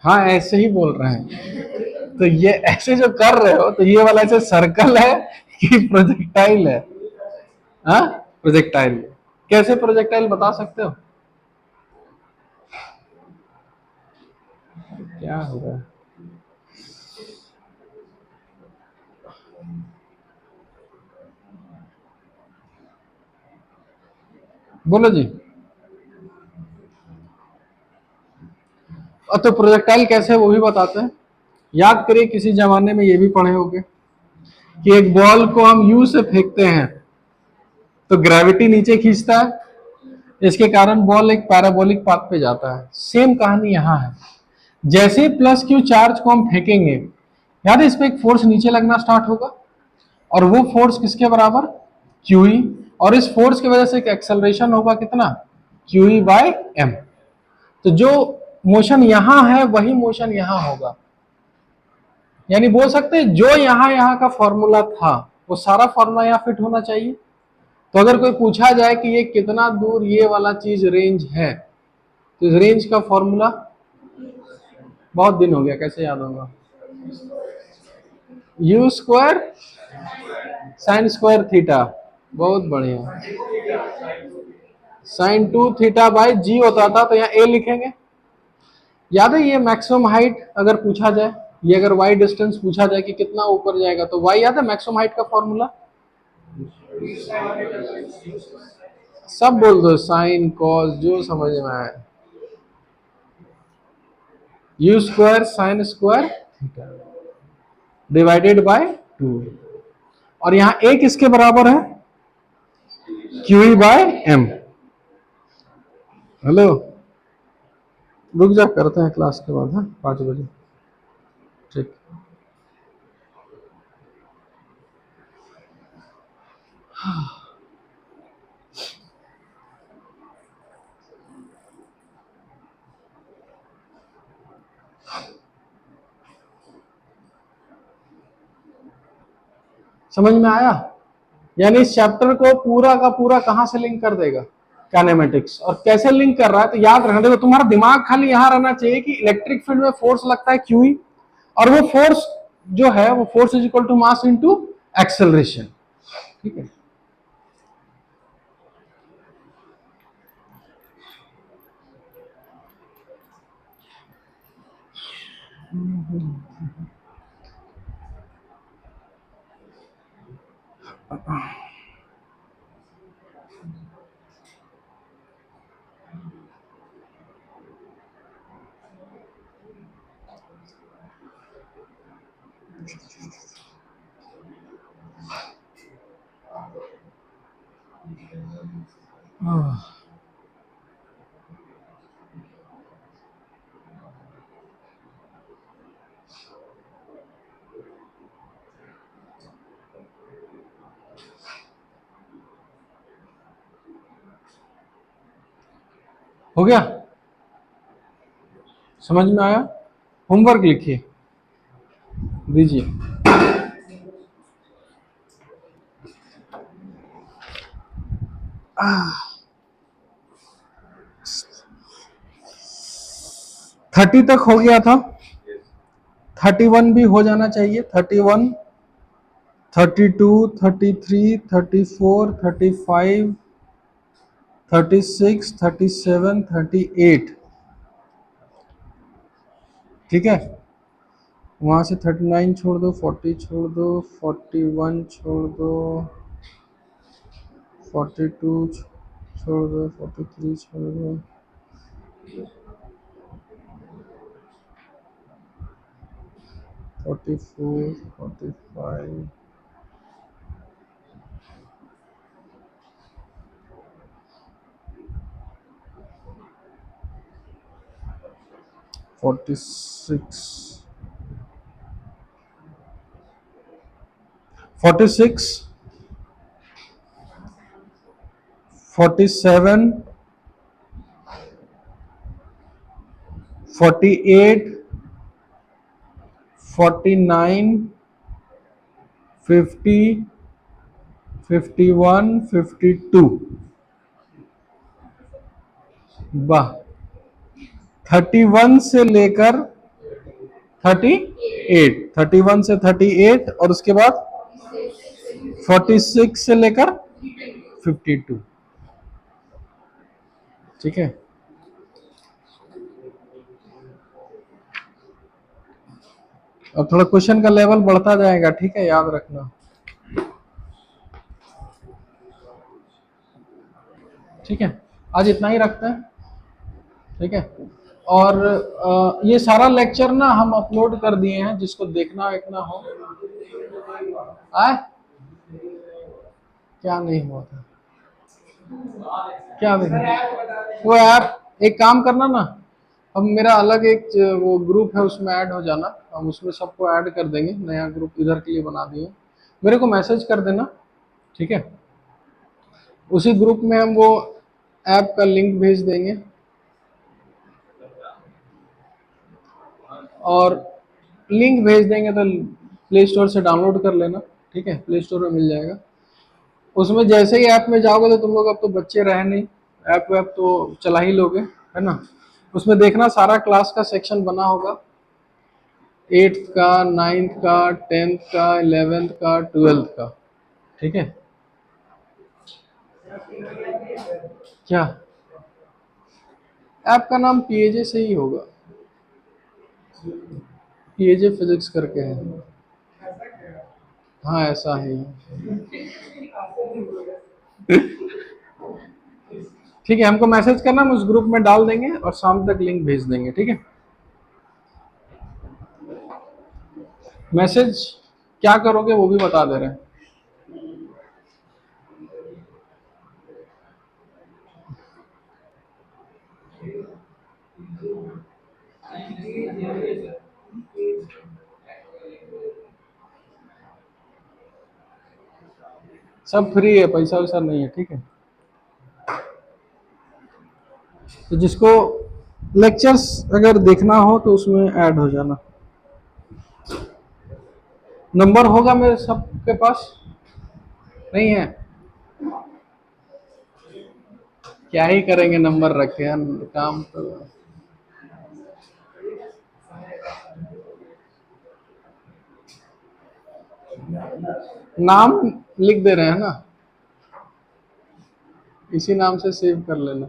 हाँ ऐसे ही बोल रहे हैं, तो ये ऐसे जो कर रहे हो तो ये वाला ऐसे सर्कल है कि प्रोजेक्टाइल है? हाँ प्रोजेक्टाइल। कैसे प्रोजेक्टाइल बता सकते हो? क्या होगा? बोलो जी। तो प्रोजेक्टाइल कैसे है वो भी बताते हैं। याद करिए किसी जमाने में ये भी पढ़े होंगे कि एक बॉल को हम यू से फेंकते हैं तो ग्रेविटी नीचे खींचता है, इसके कारण बॉल एक पैराबोलिक पाथ पे जाता है। सेम कहानी यहाँ है। जैसे प्लस क्यू चार्ज को हम फेंकेंगे, याद है इस पे एक फोर्स नीचे लगना स्टार्ट होगा, और वो फोर्स किसके बराबर? क्यूई। और इस फोर्स की वजह से एक एक्सेलरेशन होगा कितना? QE by M. तो जो मोशन यहां है वही मोशन यहां होगा। यानी बोल सकते हैं जो यहां का फॉर्मूला था वो सारा फॉर्मूला यहां फिट होना चाहिए। तो अगर कोई पूछा जाए कि ये कितना दूर ये वाला चीज रेंज है, तो इस रेंज का फॉर्मूला बहुत दिन हो गया, कैसे याद होगा? You square sine square theta. बहुत बढ़िया। साइन 2 थीटा बाय जी होता था, तो यहाँ ए लिखेंगे। याद है ये मैक्सिमम हाइट अगर पूछा जाए, ये अगर वाई डिस्टेंस पूछा जाए कि कितना ऊपर जाएगा, तो वाई याद है मैक्सिमम हाइट का फॉर्मूला? सब बोल दो, साइन कॉस जो समझ में आए। You square sine square theta divided by 2। और यहाँ ए किसके बराबर है? Q by M. हेलो, रुक जा, करते हैं क्लास के बाद, हाँ 5 बजे। ठीक। समझ में आया? यानी इस चैप्टर को पूरा का पूरा कहां से लिंक कर देगा? काइनेमेटिक्स। और कैसे लिंक कर रहा है? तो याद रखना, देखो तुम्हारा दिमाग खाली यहां रहना चाहिए कि इलेक्ट्रिक फील्ड में फोर्स लगता है क्यू, और वो फोर्स जो है वो force is equal to mass into acceleration. ठीक है। हो गया? समझ में आया? होमवर्क लिखिए, दीजिए। 30 तक हो गया था, 31 भी हो जाना चाहिए। 31, 32, 33, 34, 35, 36, 37, 38, ठीक है, वहां से 39 छोड़ दो, 40 छोड़ दो, 41 छोड़ दो, 42 छोड़ दो, 43 छोड़ दो, 44, 45, 46, 46, 47, 48, 49, 50, 51, 52। वाह, 31 से लेकर 38, 31 से 38 और उसके बाद 46 से लेकर 52। ठीक है, अब थोड़ा क्वेश्चन का लेवल बढ़ता जाएगा, ठीक है, याद रखना। ठीक है, आज इतना ही रखते हैं। ठीक है, और ये सारा लेक्चर ना हम अपलोड कर दिए हैं, जिसको देखना देखना हो। आए, क्या नहीं हुआ था, क्या नहीं, वो ऐप एक काम करना ना, अब मेरा अलग एक वो ग्रुप है, उसमें ऐड हो जाना, हम उसमें सबको ऐड कर देंगे, नया ग्रुप इधर के लिए बना दिए, मेरे को मैसेज कर देना। ठीक है, उसी ग्रुप में हम वो ऐप का लिंक भेज देंगे, और लिंक भेज देंगे तो प्ले स्टोर से डाउनलोड कर लेना। ठीक है, प्ले स्टोर में मिल जाएगा। उसमें जैसे ही ऐप में जाओगे तो तुम लोग, अब तो बच्चे रहे नहीं, ऐप वैप तो चला ही लोगे, है ना। उसमें देखना सारा क्लास का सेक्शन बना होगा, 8th का, 9th का, 10th का, 11th का, 12th का। ठीक है, क्या ऐप का नाम पीएजे से ही होगा, पीएजे फिजिक्स करके है। हाँ, ऐसा ही है। ठीक है, हमको मैसेज करना, हम उस ग्रुप में डाल देंगे और शाम तक लिंक भेज देंगे। ठीक है, मैसेज क्या करोगे वो भी बता दे रहे हैं। सब फ्री है, पैसा वैसा नहीं है। ठीक है, तो जिसको लेक्चर्स अगर देखना हो तो उसमें ऐड हो जाना। नंबर होगा मेरे सबके पास, नहीं है, क्या ही करेंगे नंबर रखे हैं, काम तो। नाम लिख दे रहे हैं ना, इसी नाम से सेव कर लेना।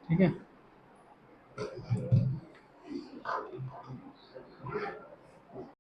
ठीक है।